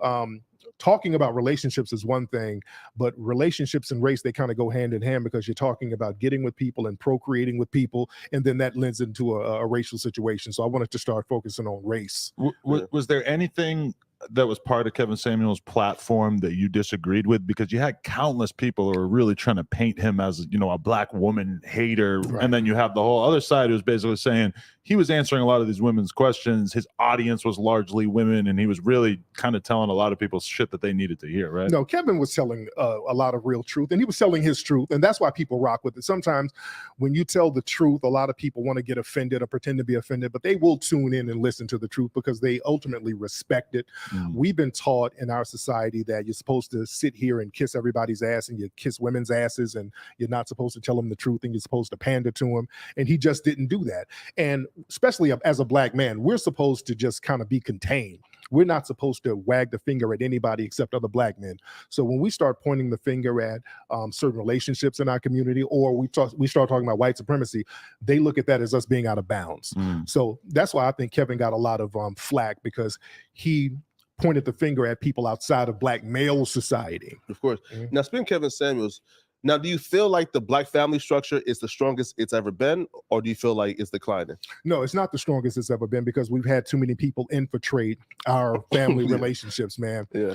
talking about relationships is one thing, but relationships and race, they kind of go hand in hand because you're talking about getting with people and procreating with people, and then that lends into a racial situation. So I wanted to start focusing on race. Was there anything that was part of Kevin Samuel's platform that you disagreed with? Because you had countless people who were really trying to paint him as, you know, a black woman hater. Right. And then you have the whole other side who's basically saying he was answering a lot of these women's questions. His audience was largely women, and he was really kind of telling a lot of people shit that they needed to hear, right? No, Kevin was telling a lot of real truth, and he was telling his truth, and that's why people rock with it. Sometimes when you tell the truth, a lot of people want to get offended or pretend to be offended, but they will tune in and listen to the truth because they ultimately respect it. We've been taught in our society that you're supposed to sit here and kiss everybody's ass and you kiss women's asses, and you're not supposed to tell them the truth, and you're supposed to pander to them, and he just didn't do that. And especially as a black man, we're supposed to just kind of be contained. We're not supposed to wag the finger at anybody except other black men. So when we start pointing the finger at certain relationships in our community, or we start talking about white supremacy, they look at that as us being out of bounds. So that's why I think Kevin got a lot of flack, because he pointed the finger at people outside of Black male society. Of course. Now, speaking of Kevin Samuels, now, do you feel like the Black family structure is the strongest it's ever been, or do you feel like it's declining? No, it's not the strongest it's ever been because we've had too many people infiltrate our family relationships, man. Yeah.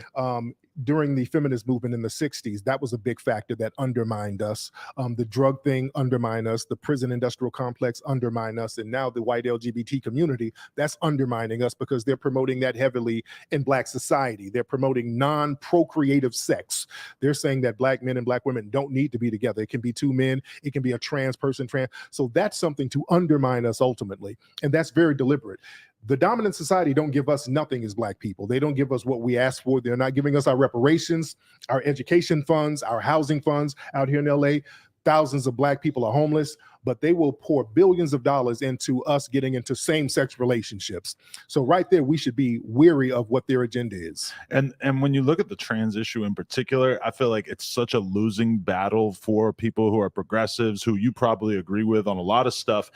During the feminist movement in the 60s, that was a big factor that undermined us. The drug thing undermined us, the prison industrial complex undermined us, and now the white LGBT community, that's undermining us because they're promoting that heavily in Black society. They're promoting non-procreative sex. They're saying that Black men and Black women don't need to be together. It can be two men, it can be a trans person, so that's something to undermine us ultimately, and that's very deliberate. The dominant society don't give us nothing as Black people. They don't give us what we ask for. They're not giving us our reparations, our education funds, our housing funds. Out here in LA, thousands of Black people are homeless, but they will pour billions of dollars into us getting into same-sex relationships. So right there, we should be weary of what their agenda is. And when you look at the trans issue in particular, I feel like it's such a losing battle for people who are progressives, who you probably agree with on a lot of stuff.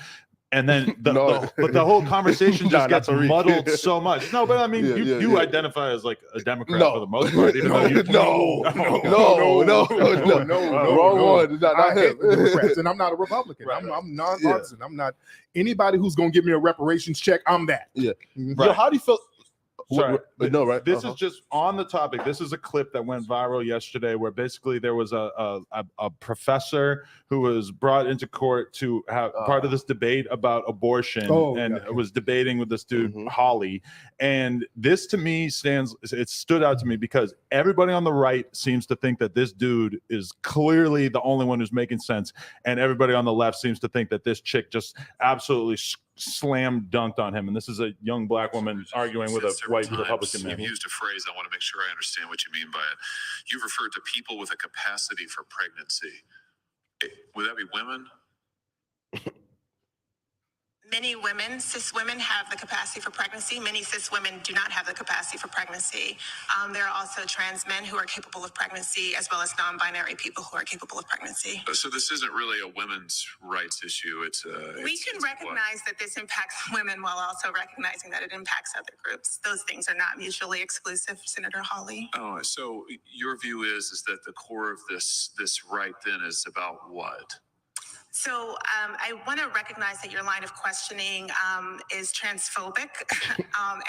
And then the whole conversation just gets muddled so much. No, but I mean, you identify as like a Democrat for the most part. Even though you, wrong one. Not him. Democrats, and I'm not a Republican. I'm nonpartisan. I'm not anybody who's going to give me a reparations check. I'm that. Yeah. Yo, how do you feel? Sorry, no, right? This is just on the topic. This is a clip that went viral yesterday where basically there was a professor who was brought into court to have part of this debate about abortion was debating with this dude, Holly. And this to me it stood out to me because everybody on the right seems to think that this dude is clearly the only one who's making sense. And everybody on the left seems to think that this chick just absolutely slam dunked on him, and this is a young Black woman arguing with a white Republican man. You've used a phrase. I want to make sure I understand what you mean by it. You've referred to people with a capacity for pregnancy. Would that be women? Many women, cis women, have the capacity for pregnancy. Many cis women do not have the capacity for pregnancy. There are also trans men who are capable of pregnancy, as well as non-binary people who are capable of pregnancy. So this isn't really a women's rights issue. We can recognize that this impacts women while also recognizing that it impacts other groups. Those things are not mutually exclusive, Senator Hawley. Oh, so your view is that the core of this right then is about what? So I want to recognize that your line of questioning is transphobic,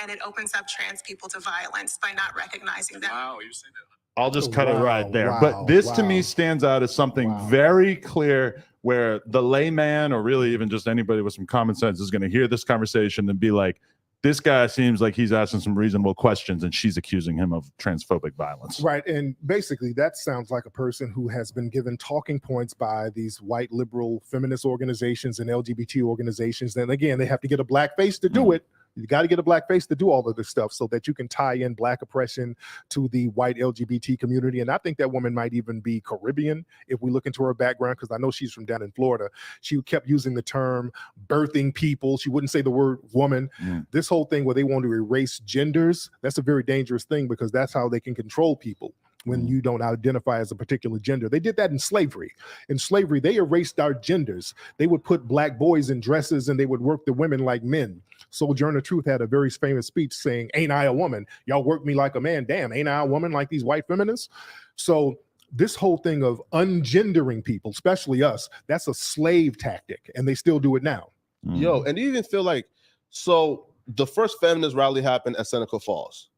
and it opens up trans people to violence by not recognizing that. Wow, you're saying that. I'll just cut it right there. But this to me stands out as something very clear where the layman, or really even just anybody with some common sense, is going to hear this conversation and be like, this guy seems like he's asking some reasonable questions, and she's accusing him of transphobic violence. Right. And basically, that sounds like a person who has been given talking points by these white liberal feminist organizations and LGBT organizations. And again, they have to get a Black face to do it. You got to get a Black face to do all of this stuff so that you can tie in Black oppression to the white LGBT community. And I think that woman might even be Caribbean if we look into her background, because I know she's from down in Florida. She kept using the term birthing people. She wouldn't say the word woman. This whole thing where they want to erase genders, that's a very dangerous thing because that's how they can control people. When you don't identify as a particular gender. They did that in slavery. In slavery, they erased our genders. They would put Black boys in dresses and they would work the women like men. Sojourner Truth had a very famous speech saying, "Ain't I a woman? Y'all work me like a man. Damn, ain't I a woman like these white feminists?" So this whole thing of ungendering people, especially us, that's a slave tactic, and they still do it now. Yo, and you even feel like, so the first feminist rally happened at Seneca Falls.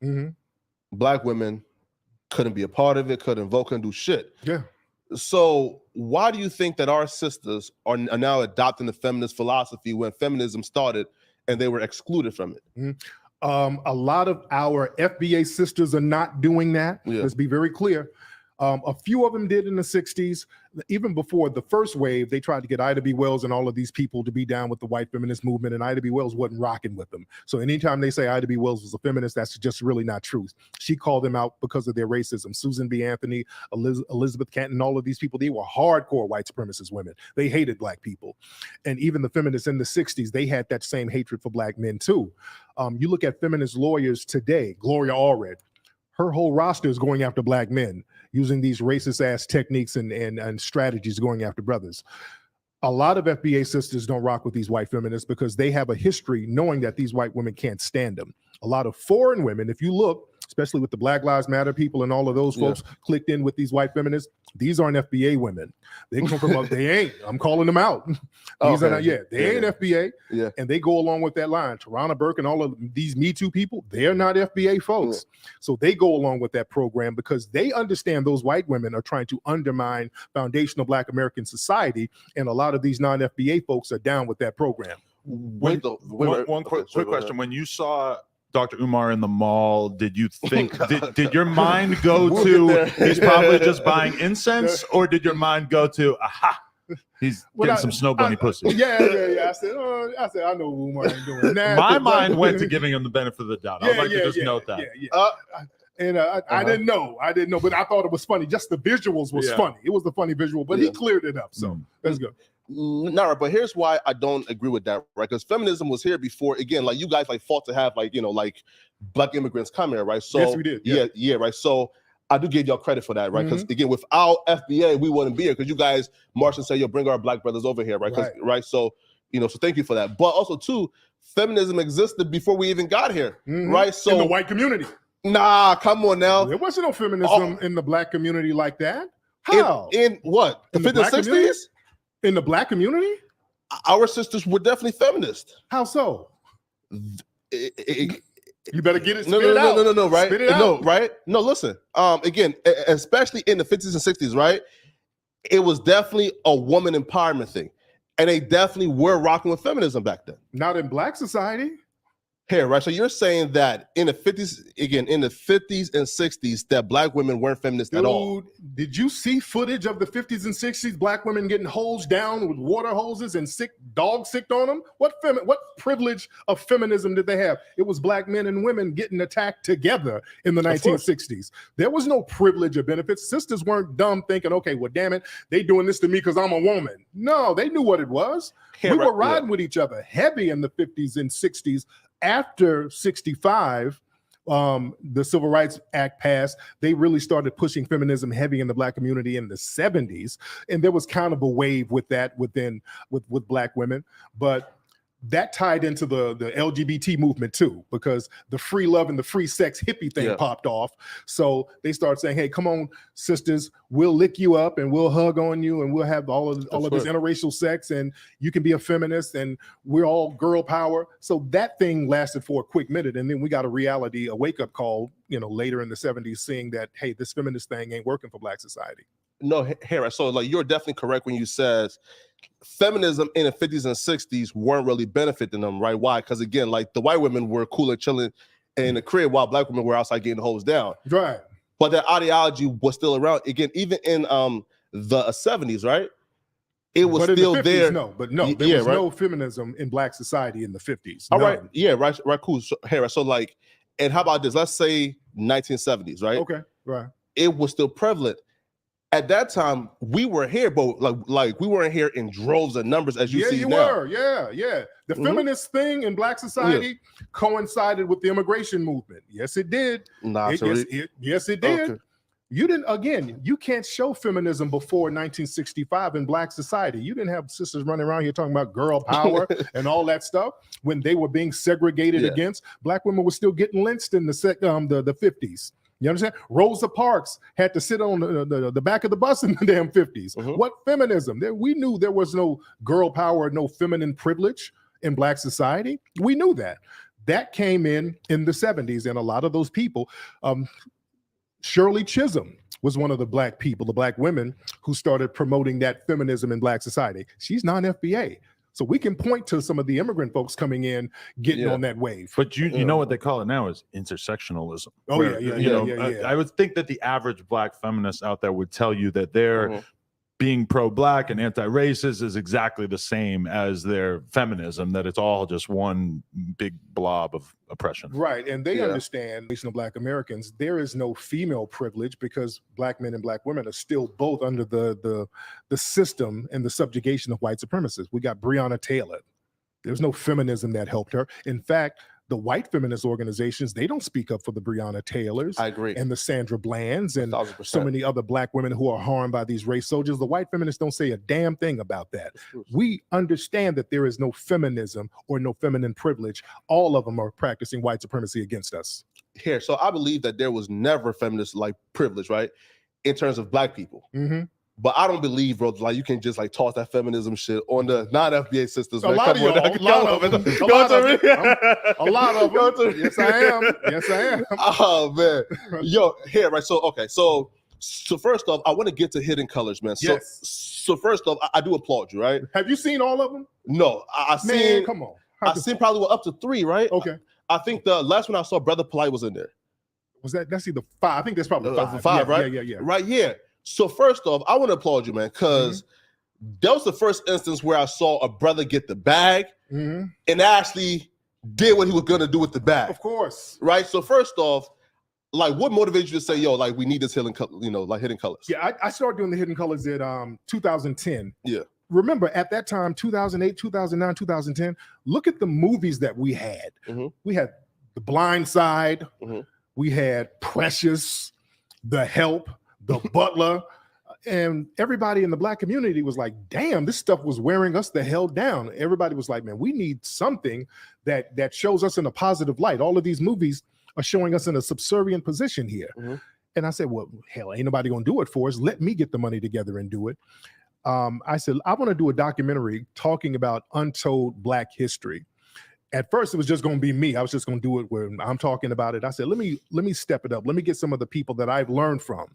Black women couldn't be a part of it, couldn't vote, couldn't do shit. Yeah. So why do you think that our sisters are now adopting the feminist philosophy when feminism started and they were excluded from it? A lot of our FBA sisters are not doing that. Let's be very clear. A few of them did in the 60s. Even before the first wave, they tried to get Ida B. Wells and all of these people to be down with the white feminist movement, and Ida B. Wells wasn't rocking with them. So anytime they say Ida B. Wells was a feminist, that's just really not true. She called them out because of their racism. Susan B. Anthony, Elizabeth Canton, all of these people, they were hardcore white supremacist women. They hated Black people. And even the feminists in the 60s, they had that same hatred for Black men too. You look at feminist lawyers today, Gloria Allred, her whole roster is going after Black men, using these racist ass techniques and strategies going after brothers. A lot of FBA sisters don't rock with these white feminists because they have a history knowing that these white women can't stand them. A lot of foreign women, if you look, especially with the Black Lives Matter people and all of those folks clicked in with these white feminists. These aren't FBA women. They come from they ain't. I'm calling them out. These are not they ain't FBA. Yeah. And they go along with that line. Tarana Burke and all of these Me Too people, they're not FBA folks. So they go along with that program because they understand those white women are trying to undermine foundational Black American society. And a lot of these non-FBA folks are down with that program. One quick question. When you saw Dr. Umar in the mall, did you think, did your mind go to, he's probably just buying incense, or did your mind go to, aha, he's getting some snow bunny pussy? Yeah. I said, I know Umar ain't doing that. My mind went to giving him the benefit of the doubt. I'd like to just note that. I didn't know, but I thought it was funny. Just the visuals was funny. It was the funny visual, but he cleared it up. So let's go. No, but here's why I don't agree with that, right? Because feminism was here before. Again, like you guys like fought to have like Black immigrants come here, right? So yes, we did. Yeah, right. So I do give y'all credit for that, right? Because again, without FBA, we wouldn't be here. Because you guys marched and said, "Yo, bring our Black brothers over here," right? Right. So so thank you for that. But also too, feminism existed before we even got here, right? So in the white community. Nah, come on now. There wasn't no feminism in the Black community like that. How? In what? The 50s and 60s? In the Black community? Our sisters were definitely feminist. How so? You better get it. No, right? Spit it out. No, right? No, listen. Again, especially in the 50s and 60s, right? It was definitely a woman empowerment thing. And they definitely were rocking with feminism back then. Not in Black society. Here, right? So you're saying that in the 50s, again, in the 50s and 60s, that Black women weren't feminist at all. Did you see footage of the 50s and 60s, Black women getting hosed down with water hoses and dogs sicked on them? What privilege of feminism did they have? It was Black men and women getting attacked together in the 1960s. There was no privilege or benefits. Sisters weren't dumb thinking, okay, well, damn it, they doing this to me because I'm a woman. No, they knew what it was. We were riding with each other heavy in the 50s and 60s. After 65, the Civil Rights Act passed, they really started pushing feminism heavy in the Black community in the 70s. And there was kind of a wave with that with Black women. But that tied into the LGBT movement too, because the free love and the free sex hippie thing popped off. So they started saying, hey, come on, sisters, we'll lick you up and we'll hug on you and we'll have all of this interracial sex and you can be a feminist and we're all girl power. So that thing lasted for a quick minute. And then we got a wake-up call, later in the 70s, seeing that, hey, this feminist thing ain't working for Black society. No, Harris. So like you're definitely correct when you says feminism in the 50s and 60s weren't really benefiting them, right? Why? Because again, like the white women were cool and chilling in the crib while Black women were outside getting hosed down. Right. But that ideology was still around. Again, even in the 70s, right? It was still the 50s, there. There was no feminism in Black society in the 50s. All right. Yeah, right, cool. So, Harris. So like, and how about this? Let's say 1970s, right? Okay, right. It was still prevalent. At that time, we were here, but like we weren't here in droves and numbers as you see now. Yeah. The feminist thing in Black society coincided with the immigration movement. Yes, it did. Yes, it did. Okay. You can't show feminism before 1965 in Black society. You didn't have sisters running around here talking about girl power and all that stuff when they were being segregated against. Black women were still getting lynched in the 50s. You understand? Rosa Parks had to sit on the back of the bus in the damn 50s. What feminism? We knew there was no girl power, no feminine privilege in Black society. We knew that. That came in the 70s, and a lot of those people, Shirley Chisholm was one of the Black people, the Black women who started promoting that feminism in Black society. She's non-FBA. So we can point to some of the immigrant folks coming in, getting on that wave. But you know what they call it now is intersectionalism. Oh, yeah. I would think that the average Black feminist out there would tell you that they're being pro-Black and anti-racist is exactly the same as their feminism, that it's all just one big blob of oppression. Right, and they understand, Black Americans, there is no female privilege because Black men and Black women are still both under the system and the subjugation of white supremacists. We got Breonna Taylor. There's no feminism that helped her. In fact, the white feminist organizations, they don't speak up for the Breonna Taylors. I agree. And the Sandra Blands and 1,000%. So many other Black women who are harmed by these race soldiers. The white feminists don't say a damn thing about that. We understand that there is no feminism or no feminine privilege. All of them are practicing white supremacy against us. here. So I believe that there was never feminist like privilege, right, in terms of Black people. But I don't believe, bro, like you can just like toss that feminism shit on the non-FBA sisters. A lot of them. Yes, I am. Yes, I am. Oh man, yo, here, right? So okay, so first off, I want to get to Hidden Colors, man. So, Yes. So first off, I do applaud you, right? Have you seen all of them? No, I Man, seen. come on. I seen probably up to 3, right? Okay. I think the last one I saw, Brother Polite was in there. Was that's either 5? I think that's probably 5. 5, right? Yeah. Right, yeah. So first off, I want to applaud you, man, because that was the first instance where I saw a brother get the bag and actually did what he was gonna do with the bag. Of course. Right. So first off, like, what motivated you to say, yo, like, we need this Hidden Colors? Yeah, I started doing the Hidden Colors at 2010. Yeah. Remember, at that time, 2008, 2009, 2010, look at the movies that we had. We had The Blind Side. We had Precious, The Help, The Butler. And everybody in the Black community was like, damn, this stuff was wearing us the hell down. Everybody was like, man, we need something that shows us in a positive light. All of these movies are showing us in a subservient position here. And I said, well, hell, ain't nobody gonna do it for us. Let me get the money together and do it. I said, I want to do a documentary talking about untold Black history. At first, it was just going to be me. I was just going to do it when I'm talking about it. I said, let me step it up. Let me get some of the people that I've learned from.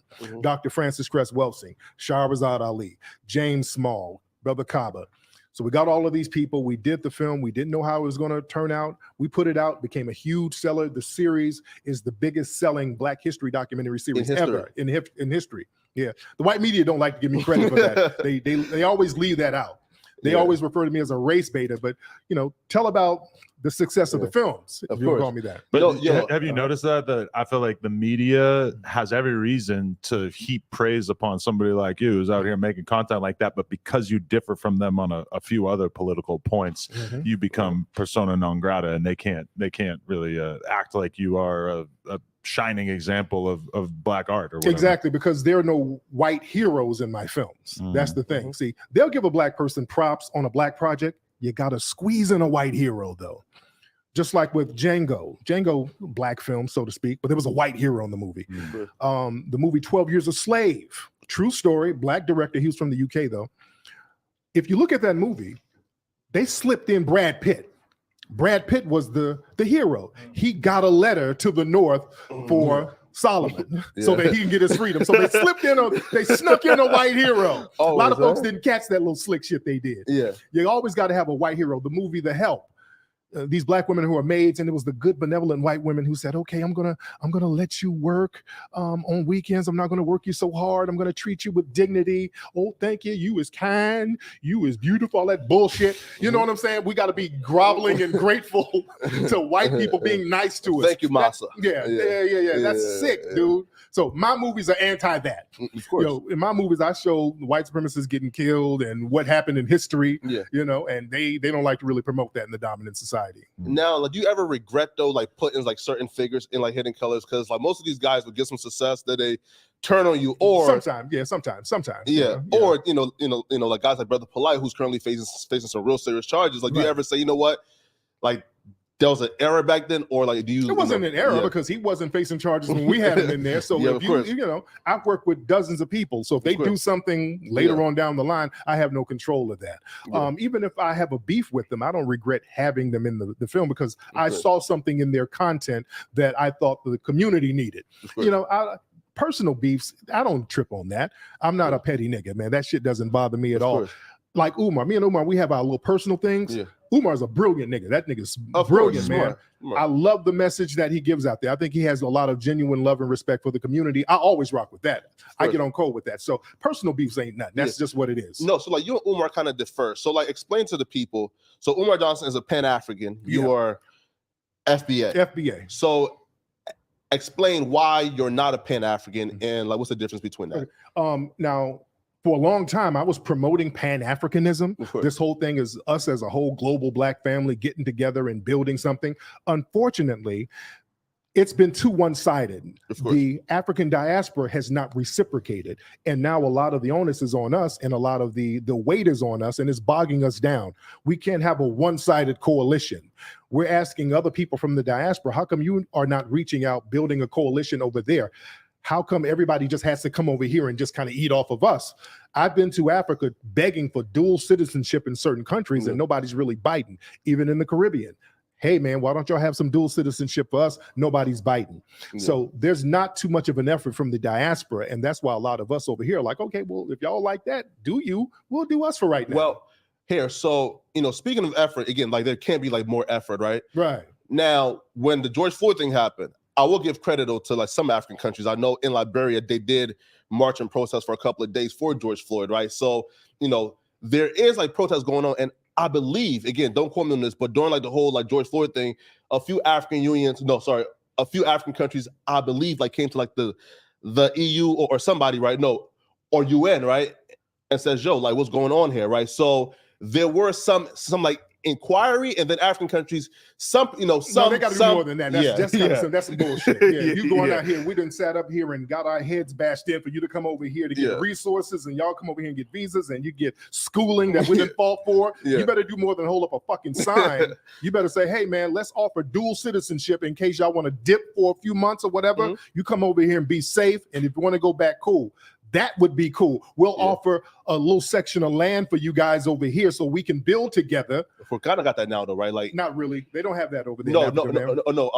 Dr. Francis Cress Welsing, Shahrazad Ali, James Small, Brother Kaba. So we got all of these people. We did the film. We didn't know how it was going to turn out. We put it out, became a huge seller. The series is the biggest selling Black history documentary series ever in history. Yeah, the white media don't like to give me credit for that. They always leave that out. They always refer to me as a race beta, but tell about the success of the films. If you call me that. But have you noticed that I feel like the media has every reason to heap praise upon somebody like you who's out here making content like that, but because you differ from them on a few other political points, you become persona non grata, and they can't really act like you are a shining example of Black art or whatever. Exactly, because there are no white heroes in my films. That's the thing. See, they'll give a Black person props on a Black project. You got to squeeze in a white hero, though. Just like with Django, Black film, so to speak, but there was a white hero in the movie. The movie 12 Years a Slave, true story, Black director. He was from the UK, though. If you look at that movie, they slipped in Brad Pitt. Brad Pitt was the hero. He got a letter to the North for Solomon so that he can get his freedom. So they snuck in a white hero. A lot of folks didn't catch that little slick shit they did. Yeah. You always got to have a white hero. The movie The Help. These Black women who are maids, and it was the good, benevolent white women who said, okay, I'm gonna let you work on weekends. I'm not gonna work you so hard. I'm gonna treat you with dignity. Oh, thank you. You is kind. You is beautiful. All that bullshit. You know what I'm saying? We got to be groveling and grateful to white people being nice to us. Thank you, Massa. Yeah. That's sick, dude. So my movies are anti that. Of course. In my movies, I show white supremacists getting killed and what happened in history. And they don't like to really promote that in the dominant society. Now, like, do you ever regret though, like putting like certain figures in like Hidden Colors? Because like most of these guys would get some success that they turn on you, or sometimes. Or like guys like Brother Polite, who's currently facing some real serious charges. Like, do you ever say, you know what, like, there was an error back then, or like, do you? It wasn't an error because he wasn't facing charges when we had him in there. So if I've worked with dozens of people. So if they do something later on down the line, I have no control of that. Even if I have a beef with them, I don't regret having them in the film because I saw something in their content that I thought the community needed. Personal beefs, I don't trip on that. I'm not a petty nigga, man. That shit doesn't bother me at all. Like Umar, me and Umar, we have our little personal things. Umar's a brilliant nigga. That nigga's brilliant, man. I love the message that he gives out there. I think he has a lot of genuine love and respect for the community. I always rock with that. I get on code with that. So personal beefs ain't nothing. That's just what it is. No, so like you and Umar kind of differ. So like explain to the people. So Umar Johnson is a Pan-African. You are FBA. So explain why you're not a Pan-African and like what's the difference between that? Now, for a long time, I was promoting Pan-Africanism. This whole thing is us as a whole global Black family getting together and building something. Unfortunately, it's been too one-sided. The African diaspora has not reciprocated, and now a lot of the onus is on us, and a lot of the weight is on us, and it's bogging us down. We can't have a one-sided coalition. We're asking other people from the diaspora, how come you are not reaching out, building a coalition over there? How come everybody just has to come over here and just kind of eat off of us? I've been to Africa begging for dual citizenship in certain countries, and nobody's really biting, even in the Caribbean. Hey, man, why don't y'all have some dual citizenship for us? Nobody's biting. So there's not too much of an effort from the diaspora. And that's why a lot of us over here are like, okay, well, if y'all like that, we'll do us for right now. Well, here, so, speaking of effort, again, like there can't be like more effort, right? Right. Now, when the George Floyd thing happened, I will give credit to like some African countries. I know in Liberia, they did march and protest for a couple of days for George Floyd, right? So, there is like protests going on. And I believe, again, don't quote me on this, but during like the whole like George Floyd thing, a few African countries, I believe, like came to like the EU or somebody, right? No, or UN, right? And says, yo, like what's going on here, right? So there were some like inquiry, and then African countries, no, they got to do more than that. That's some bullshit. Yeah, you going out here, we done sat up here and got our heads bashed in for you to come over here to get resources, and y'all come over here and get visas, and you get schooling that we didn't fought for. You better do more than hold up a fucking sign. You better say, hey man, let's offer dual citizenship in case y'all want to dip for a few months or whatever. You come over here and be safe, and if you want to go back, cool. That would be cool. We'll offer a little section of land for you guys over here so we can build together. For Ghana got that now though, right? Like not really. They don't have that over there. No.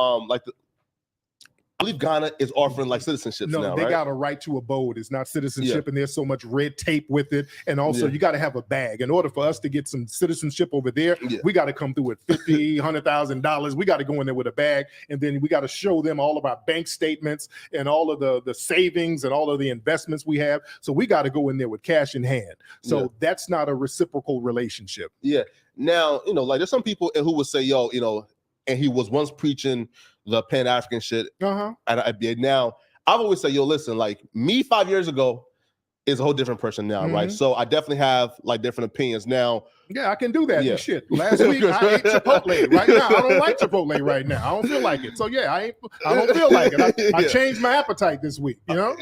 I believe Ghana is offering like citizenships now, they right? got a right to abode. It's not citizenship, and there's so much red tape with it. And also, you got to have a bag. In order for us to get some citizenship over there, we got to come through with $50,000, $100,000. We got to go in there with a bag, and then we got to show them all of our bank statements and all of the savings and all of the investments we have. So we got to go in there with cash in hand. So that's not a reciprocal relationship. Yeah. Now, like there's some people who would say, yo, and he was once preaching the Pan-African shit. And now I've always said, yo, listen, like me 5 years ago is a whole different person now, right? So I definitely have like different opinions now. Yeah, I can do that. Yeah. Shit. Last week I ate Chipotle. Right now, I don't like Chipotle right now. I don't feel like it. So yeah, I don't feel like it. I changed my appetite this week. No,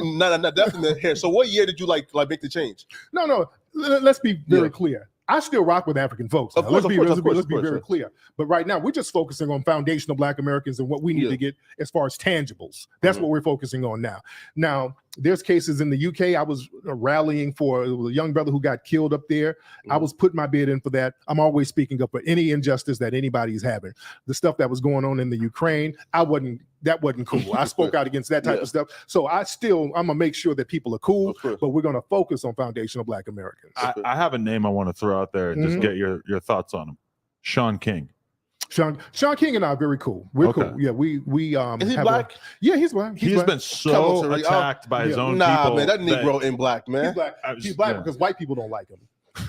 definitely here. So what year did you like make the change? No. Let's be very clear. I still rock with African folks. Let's be very clear. But right now, we're just focusing on foundational Black Americans and what we need to get as far as tangibles. That's what we're focusing on now. Now, there's cases in the UK. I was rallying for a young brother who got killed up there. I was putting my bid in for that. I'm always speaking up for any injustice that anybody's having. The stuff that was going on in the Ukraine, that wasn't cool. I spoke out against that type of stuff. So I'm gonna make sure that people are cool, but we're gonna focus on foundational Black Americans. I have a name I want to throw out there and just get your thoughts on him. Shaun King. Shaun King and I are very cool. We're cool. Yeah, we is he Black? He's Black. He's Black. been so attacked by his own people. Nah, man, that Negro ain't Black, man. He's Black because white people don't like him.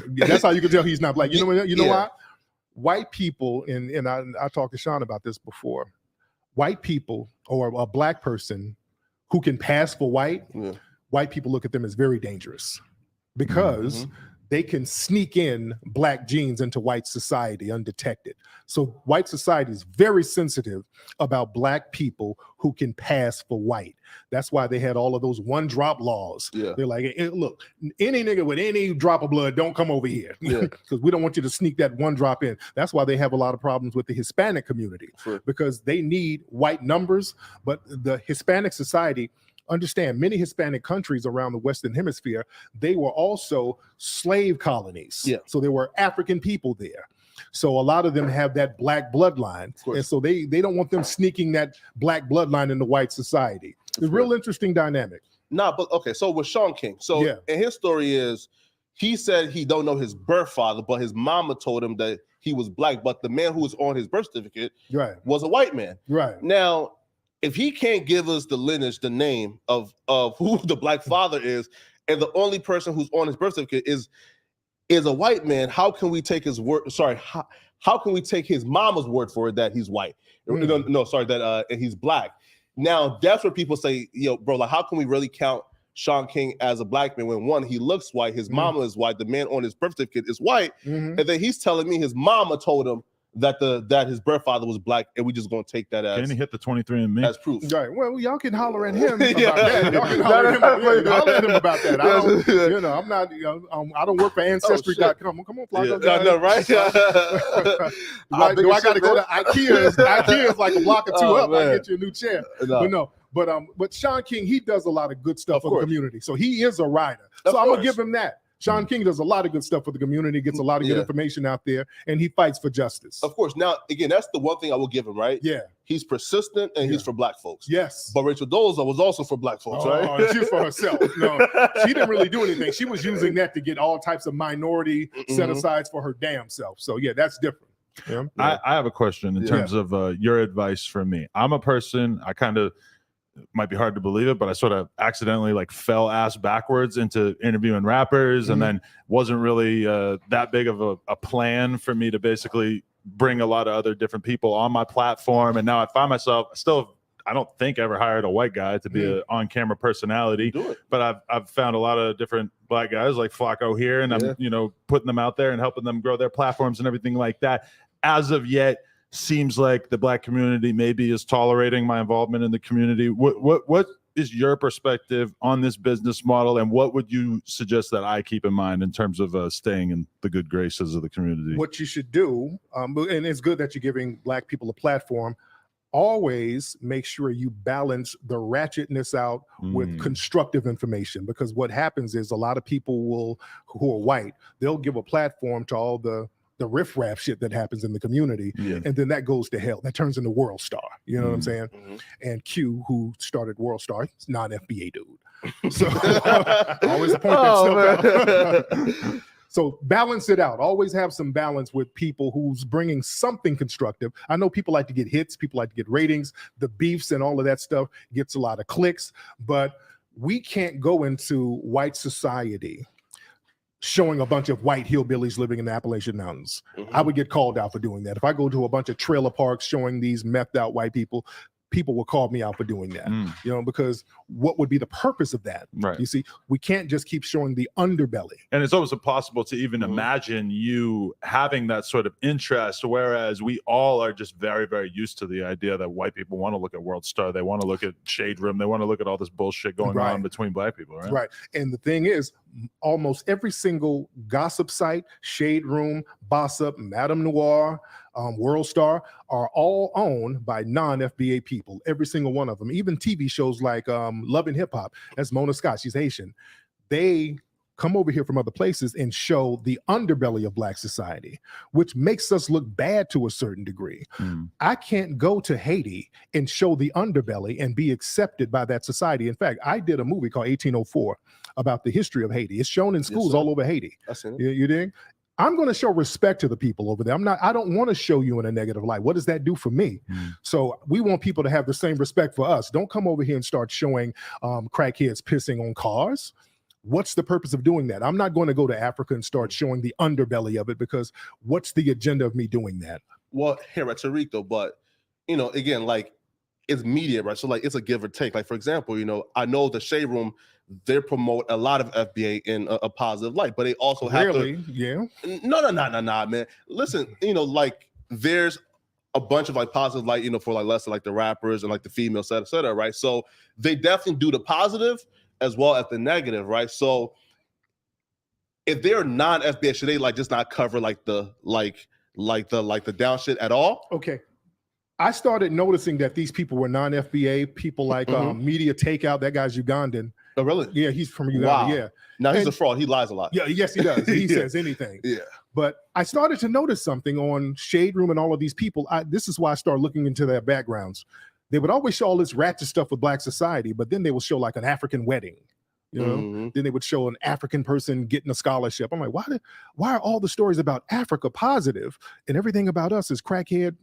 That's how you can tell he's not Black. You know why? White people, and I talked to Shaun about this before. White people or a Black person who can pass for white people look at them as very dangerous because they can sneak in Black genes into white society undetected. So white society is very sensitive about Black people who can pass for white. That's why they had all of those one drop laws. They're like, hey, look, any nigga with any drop of blood, don't come over here because we don't want you to sneak that one drop in. That's why they have a lot of problems with the Hispanic community because they need white numbers, but the Hispanic society, understand, many Hispanic countries around the Western Hemisphere, they were also slave colonies. So there were African people there. So a lot of them have that Black bloodline. And so they don't want them sneaking that Black bloodline into white society. It's a real interesting dynamic. But okay, so with Shaun King, and his story is, he said he don't know his birth father, but his mama told him that he was Black, but the man who was on his birth certificate was a white man. Now, if he can't give us the lineage, the name of who the Black father is, and the only person who's on his birth certificate is a white man, how can we take his word? Sorry, how can we take his mama's word for it that he's white? That he's Black. Now that's where people say, yo, bro, like how can we really count Shaun King as a Black man when one, he looks white, his mama is white, the man on his birth certificate is white, and then he's telling me his mama told him that his birth father was black, and we just gonna take that Can as he hit the 23andMe? as proof. Right. Well, y'all can holler at him Yeah. about that. Y'all can holler at him about that. I don't, you know, I'm not. I don't work for Ancestry.com. Come on, Flacco. Yeah, I know, right? Do I got to go to IKEA? IKEA is like a block or two up. Man. I get you a new chair. No. But Sean King, he does a lot of good stuff Of for the course. community. So he is a writer. Of So I'm gonna course. give him that. Sean King does a lot of good stuff for the community, gets a lot of good Yeah. information out there, and he fights for justice. Of course. Now, again, that's the one thing I will give him, right? Yeah. He's persistent and he's Yeah. for black folks. Yes. But Rachel Dolezal was also for black folks, Oh, right? she's for herself. No, she didn't really do anything. She was using that to get all types of minority set-asides for her damn self. So yeah, that's different. Yeah. I have a question in Yeah. terms of your advice for me. I'm a person, I kind of, might be hard to believe it, but I sort of accidentally like fell ass backwards into interviewing rappers, and then wasn't really that big of a plan for me to basically bring a lot of other different people on my platform. And now I find myself I don't think ever hired a white guy to be an on-camera personality, Do it. but I've found a lot of different black guys like Flacco here, and I'm putting them out there and helping them grow their platforms and everything like that. As of yet, seems like the black community maybe is tolerating my involvement in the community. What is your perspective on this business model, and what would you suggest that I keep in mind in terms of staying in the good graces of the community? What you should do, and it's good that you're giving black people a platform, always make sure you balance the ratchetness out with constructive information, because what happens is a lot of people who are white, they'll give a platform to all the riffraff shit that happens in the community, and then that goes to hell. That turns into World Star. You know what I'm saying? And Q, who started World Star, he's not an FBA dude. So always point that stuff out. So balance it out. Always have some balance with people who's bringing something constructive. I know people like to get hits, people like to get ratings. The beefs and all of that stuff gets a lot of clicks, but we can't go into white society showing a bunch of white hillbillies living in the Appalachian Mountains. I would get called out for doing that. If I go to a bunch of trailer parks showing these methed out white people will call me out for doing that, because what would be the purpose of that? Right. You see, we can't just keep showing the underbelly. And it's almost impossible to even imagine you having that sort of interest, whereas we all are just very, very used to the idea that white people want to look at World Star, they want to look at Shade Room, they want to look at all this bullshit going on between black people, right? Right. And the thing is, almost every single gossip site, Shade Room, Bossip, Madame Noir, World Star, are all owned by non-FBA people. Every single one of them. Even TV shows like Love and Hip Hop. That's Mona Scott. She's Haitian. They come over here from other places and show the underbelly of black society, which makes us look bad to a certain degree. I can't go to Haiti and show the underbelly and be accepted by that society. In fact, I did a movie called 1804 about the history of Haiti. It's shown in schools all over Haiti. You dig? I'm going to show respect to the people over there. I don't want to show you in a negative light. What does that do for me? So we want people to have the same respect for us. Don't come over here and start showing crackheads pissing on cars. What's the purpose of doing that? I'm not going to go to Africa and start showing the underbelly of it, because what's the agenda of me doing that? Well, here at Tariq though, but again, like it's media, right? So like it's a give or take. Like for example, I know the Shade Room, they promote a lot of FBA in a positive light, but they also have Yeah. No, man. Listen, like there's a bunch of like positive light, for like less like the rappers and like the female set, et cetera, right? So they definitely do the positive as well as the negative, right? So if they're non-FBA, should they like just not cover like the down shit at all? Okay. I started noticing that these people were non-FBA, people like Media Takeout. That guy's Ugandan. Oh, really? Yeah, he's from Uganda. Wow. Yeah. Now he's a fraud. He lies a lot. Yeah, yes, he does. He says anything. Yeah. But I started to notice something on Shade Room and all of these people. This is why I started looking into their backgrounds. They would always show all this ratchet stuff with black society, but then they would show like an African wedding. Then they would show an African person getting a scholarship. I'm like, why are all the stories about Africa positive and everything about us is crackhead,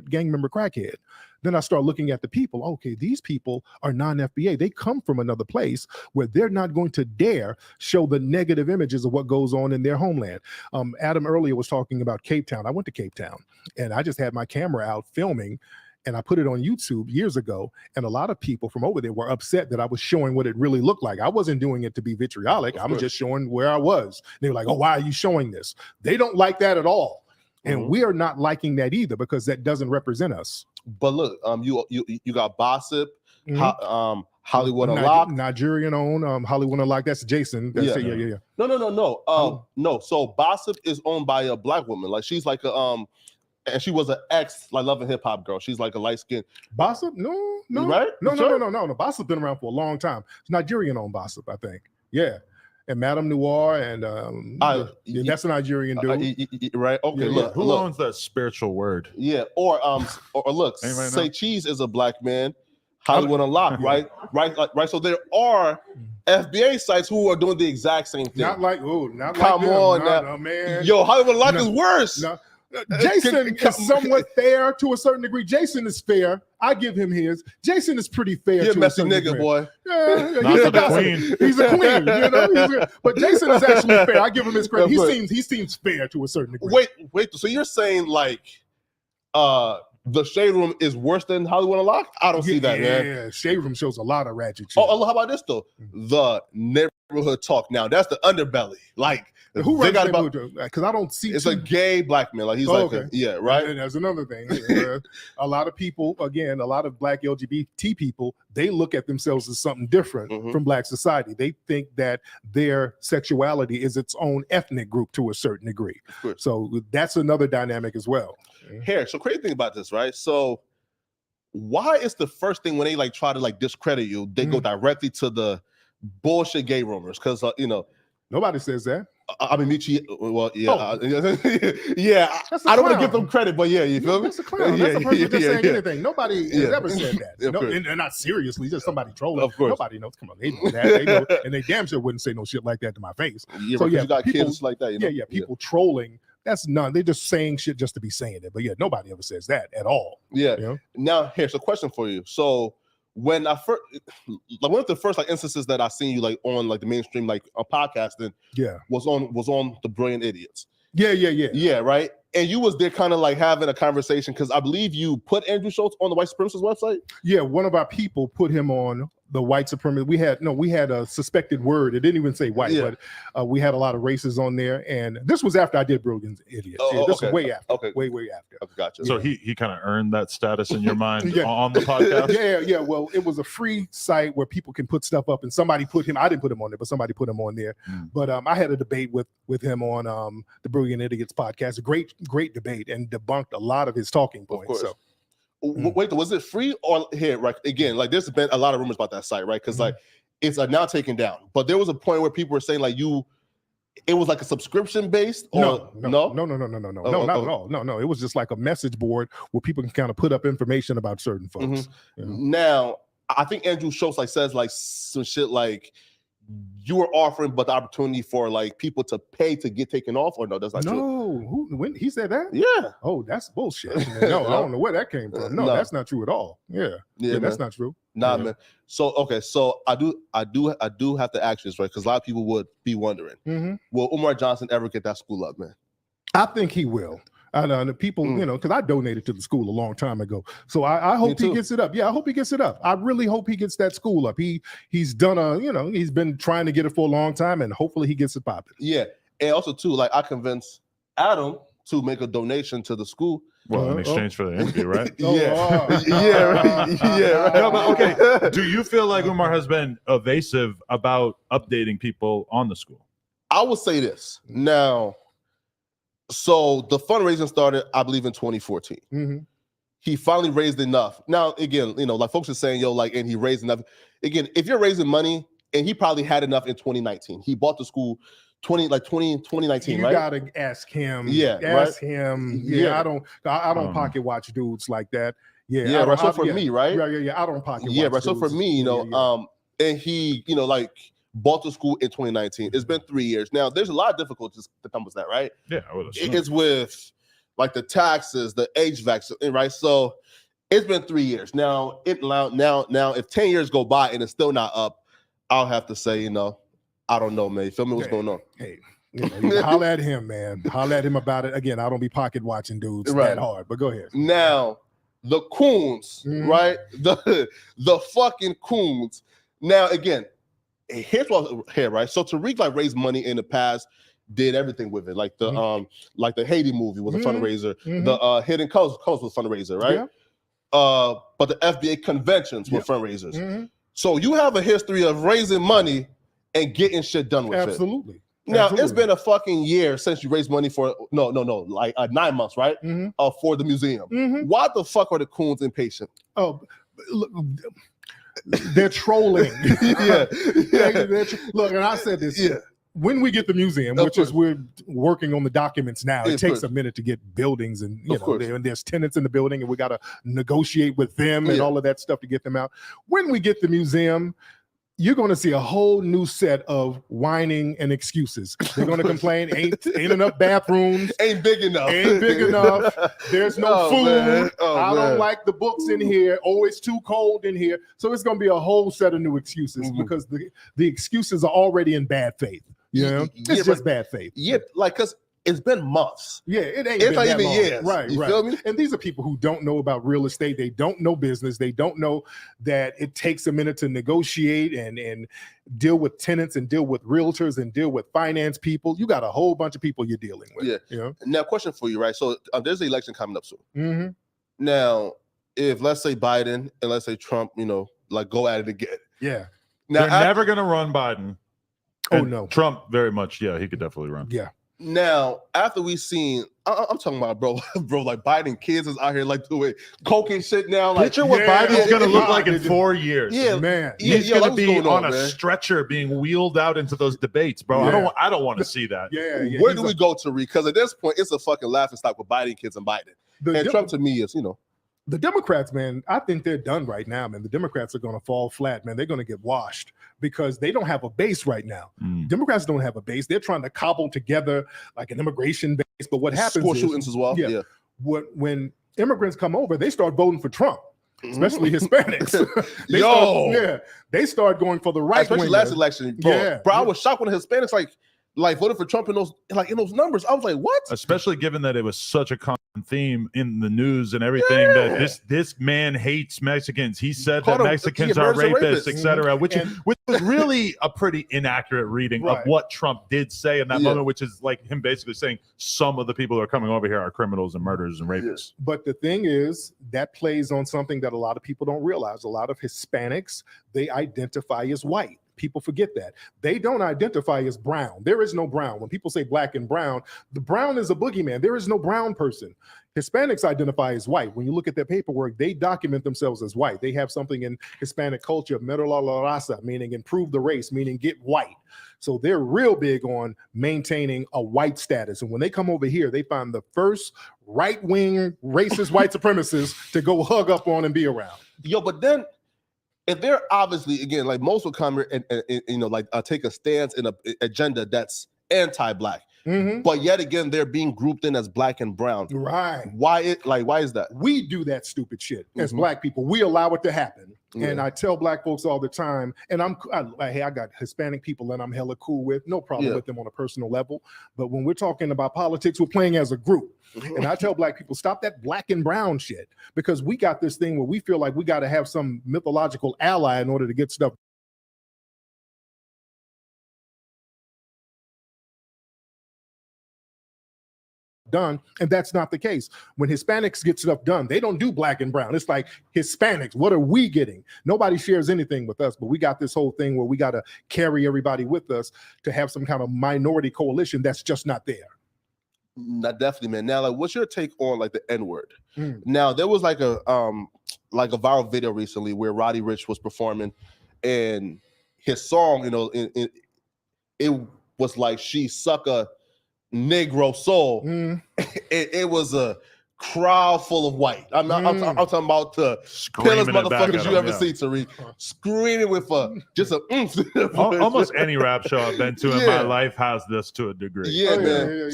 gang member crackhead? Then I start looking at the people. Okay, these people are non-FBA. They come from another place where they're not going to dare show the negative images of what goes on in their homeland. Adam earlier was talking about Cape Town. I went to Cape Town and I just had my camera out filming, and I put it on YouTube years ago, and a lot of people from over there were upset that I was showing what it really looked like. I wasn't doing it to be vitriolic. I was just showing where I was. They were like, oh, why are you showing this? They don't like that at all. And we are not liking that either because that doesn't represent us. But look, you got Gossip, Hollywood Unlocked, Nigerian owned, Hollywood Unlocked. That's Jason. That's yeah. No. So Gossip is owned by a black woman. Like she's like a and she was an ex like Love and Hip Hop girl. She's like a light skin. Bossip? No. Right? No. Bossip been around for a long time. It's Nigerian owned Bossip, I think. Yeah. And Madame Noir and that's a Nigerian dude. Right? Okay. Look, who owns that spiritual word? Yeah. Or look, Say Cheese is a black man. Hollywood Unlocked, right? So there are FBA sites who are doing the exact same thing. Not like come on now, man. Yo, Hollywood Unlocked is worse. No. Jason is somewhat fair to a certain degree. Jason is fair. I give him his. Jason is pretty fair. You're a messy nigga, boy. Not the queen. He's a queen, but Jason is actually fair. I give him his credit. He seems fair to a certain degree. Wait. So you're saying like the Shade Room is worse than Hollywood Unlocked? I don't see that, man. Yeah, Shade Room shows a lot of ratchet shit. Oh, how about this though? The Neighborhood Talk. Now that's the underbelly. Like who runs Neighborhood? Because I don't see. It's a gay black man. Like he's right. And there's another thing. A lot of people, again, a lot of black LGBT people, they look at themselves as something different from black society. They think that their sexuality is its own ethnic group to a certain degree. So that's another dynamic as well. Here, so crazy thing about this, right? So why is the first thing when they like try to like discredit you, they go directly to the bullshit gay rumors? Because nobody says that. I mean, Michi, well, yeah, yeah. I don't want to give them credit, but yeah, you feel me? That's a clown. That's a person just saying anything. Nobody has ever said that. No, and not seriously, just somebody trolling. Of course. Nobody knows. Come on, they know that. They know, and they damn sure wouldn't say no shit like that to my face. Yeah, so you got people, kids like that. People trolling. That's none. They're just saying shit just to be saying it. But yeah, nobody ever says that at all. Yeah. Now here's a question for you. So when I first, like one of the first like instances that I seen you like on like the mainstream like podcasting, was on the Brilliant Idiots. Yeah, right. And you was there kind of like having a conversation because I believe you put Andrew Schultz on the white supremacist website. Yeah, one of our people put him on the white supremacist. We had a suspected word. It didn't even say white, but we had a lot of races on there. And this was after I did Brilliant Idiots. This was way after. Okay. Way after. Okay, gotcha. So he kind of earned that status in your mind on the podcast? Yeah. Well, it was a free site where people can put stuff up, and somebody put him. I didn't put him on there, but somebody put him on there. But I had a debate with him on the Brilliant Idiots podcast. A great debate, and debunked a lot of his talking points. So. Wait, was it free or here? Right, again, like there's been a lot of rumors about that site, right? Because like it's now taken down, but there was a point where people were saying like it was like a subscription based. No, not at all. No, it was just like a message board where people can kind of put up information about certain folks. Now, I think Andrew Schultz like says like some shit like you were offering, but the opportunity for like people to pay to get taken off, or no, that's not true. When he said that? Yeah. Oh, that's bullshit. No, I don't know where that came from. No, that's not true at all. Yeah, that's not true. Nah, man. So okay, so I do have to ask this, right? Because a lot of people would be wondering, will Umar Johnson ever get that school up, man? I think he will. I know the people, because I donated to the school a long time ago. So I hope he gets it up. Yeah, I hope he gets it up. I really hope he gets that school up. He's done he's been trying to get it for a long time, and hopefully he gets it popping. Yeah. And also too, like I convinced Adam to make a donation to the school. Well, in exchange for the interview, right? Right. No, but okay. Do you feel like Umar has been evasive about updating people on the school? I would say this now. So the fundraising started, I believe, in 2014. He finally raised enough. Now, again, like folks are saying, and he raised enough. Again, if you're raising money, and he probably had enough in 2019. He bought the school 2019, you right? You gotta ask him. Ask him. I don't pocket watch dudes like that. Right. So for me, right? Yeah. I don't pocket watch. Yeah, right. So for me, and he, bought the school in 2019. It's been 3 years. Now, there's a lot of difficulties that come with that, right? Yeah, I would assume. It's with like the taxes, the HVAC, right? So it's been 3 years. Now, if 10 years go by and it's still not up, I'll have to say, I don't know, man. You feel me? What's going on? Hey, holler at him, man. Holler at him about it. Again, I don't be pocket watching dudes that hard, but go ahead. Now, the coons, right? The fucking coons. Now, again, here's what right. So Tariq like raised money in the past did everything with it. Like the Haiti movie was a fundraiser. The Hidden Colors was a fundraiser, right? But the FBA conventions were fundraisers. So you have a history of raising money and getting shit done with it. Absolutely. Now, it's been a fucking year since you raised money for, like 9 months, right? For the museum. Why the fuck are the coons impatient? Oh, look, they're trolling. Look, and I said this. When we get the museum, which is we're working on the documents now, it takes a minute to get buildings and there's tenants in the building and we got to negotiate with them and all of that stuff to get them out. When we get the museum, you're going to see a whole new set of whining and excuses. They're going to complain, ain't enough bathrooms. Ain't big enough. There's no food. I don't like the books in here. Oh, it's too cold in here. So it's going to be a whole set of new excuses because the excuses are already in bad faith. It's just bad faith. Yeah, like, because it's been months. Yeah, it's been not even years. Right, you feel me? And these are people who don't know about real estate. They don't know business. They don't know that it takes a minute to negotiate and deal with tenants and deal with realtors and deal with finance people. You got a whole bunch of people you're dealing with. Yeah. Now, question for you, right? So there's the election coming up soon. Now, if let's say Biden and let's say Trump, like go at it again. Yeah. Now, they're never going to run Biden. Oh, no. Trump, very much. Yeah, he could definitely run. Yeah. Now, after we seen, I'm talking about, bro, like Biden kids is out here like doing coke and shit now. Like, picture what Biden's going to look like in 4 years. Yeah, man. He's going to be on a stretcher being wheeled out into those debates, bro. I don't want to see that. Yeah. Where do we go, Tariq? Because at this point, it's a fucking laughing stock with Biden kids and Biden. And Trump to me is, The Democrats, man, I think they're done right now, man. The Democrats are going to fall flat, man. They're going to get washed because they don't have a base right now. Democrats don't have a base. They're trying to cobble together like an immigration base. But what happens is shootings as well. Yeah. When immigrants come over, they start voting for Trump, especially Hispanics. They start going for the right. Especially last election, bro. I was shocked when the Hispanics voted for Trump in those numbers. I was like, what? Especially given that it was such a common theme in the news and everything that this man hates Mexicans. He said that Mexicans are rapists, etc., which was really a pretty inaccurate reading of what Trump did say in that moment, which is like him basically saying some of the people who are coming over here are criminals and murderers and rapists. But the thing is, that plays on something that a lot of people don't realize. A lot of Hispanics, they identify as white. People forget that. They don't identify as brown. There is no brown. When people say black and brown, the brown is a boogeyman. There is no brown person. Hispanics identify as white. When you look at their paperwork, they document themselves as white. They have something in Hispanic culture, mejorar la raza, meaning improve the race, meaning get white. So they're real big on maintaining a white status. And when they come over here, they find the first right-wing racist white supremacists to go hug up on and be around. But then if they're obviously, again, like most will come here and take a stance in an agenda that's anti-black, but yet again they're being grouped in as black and brown. Right? Why is that? We do that stupid shit as black people. We allow it to happen. And I tell black folks all the time, and hey, I got Hispanic people that I'm hella cool with, no problem with them on a personal level. But when we're talking about politics, we're playing as a group. And I tell black people, stop that black and brown shit, because we got this thing where we feel like we got to have some mythological ally in order to get stuff done. And that's not the case. When Hispanics get stuff done, they don't do black and brown. It's like Hispanics, what are we getting? Nobody shares anything with us, but we got this whole thing where we got to carry everybody with us to have some kind of minority coalition that's just not there. Not definitely, man. Now, like, what's your take on like the N-word? Now, there was like a viral video recently where Roddy Ricch was performing, and his song, it was like "She Suck a Negro Soul." It was a crowd full of white. I'm talking about the pillest motherfuckers you ever see, Tariq, screaming with just a almost any rap show I've been to in my life has this to a degree. Man.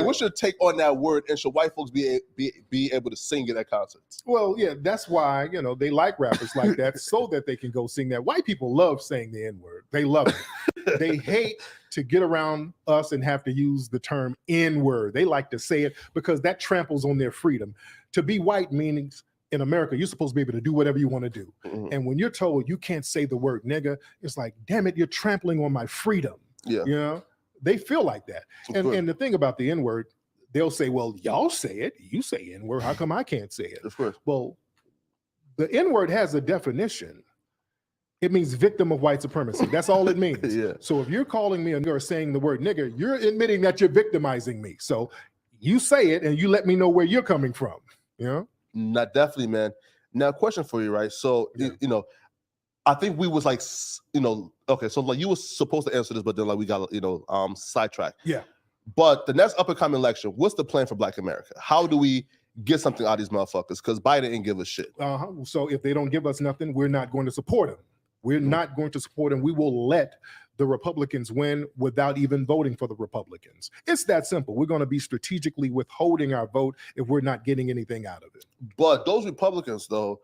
What's your take on that word? And should white folks be able to sing it at concerts? Well, yeah, that's why they like rappers like that so that they can go sing that. White people love saying the N-word. They love it. They hate to get around us and have to use the term N-word. They like to say it because that tramples on their freedom. To be white means in America, you're supposed to be able to do whatever you want to do. And when you're told you can't say the word nigga, it's like, damn it, you're trampling on my freedom. they feel like that. And the thing about the N-word, they'll say, well, y'all say it. You say N-word. How come I can't say it? Of course. Well, the N-word has a definition. It means victim of white supremacy. That's all it means. Yeah. So if you're calling me and you're saying the word nigger, you're admitting that you're victimizing me. So you say it and you let me know where you're coming from. You know? Not definitely, man. Now, question for you, right? So, you know, I think we was like, you know, okay, so like you were supposed to answer this, but then like we got, you know, sidetracked. Yeah. But the next up and coming election, what's the plan for Black America? How do we get something out of these motherfuckers? Because Biden didn't give a shit. So if they don't give us nothing, we're not going to support them. We're not going to support them. We will let the Republicans win without even voting for the Republicans. It's that simple. We're going to be strategically withholding our vote if we're not getting anything out of it. But those Republicans, though,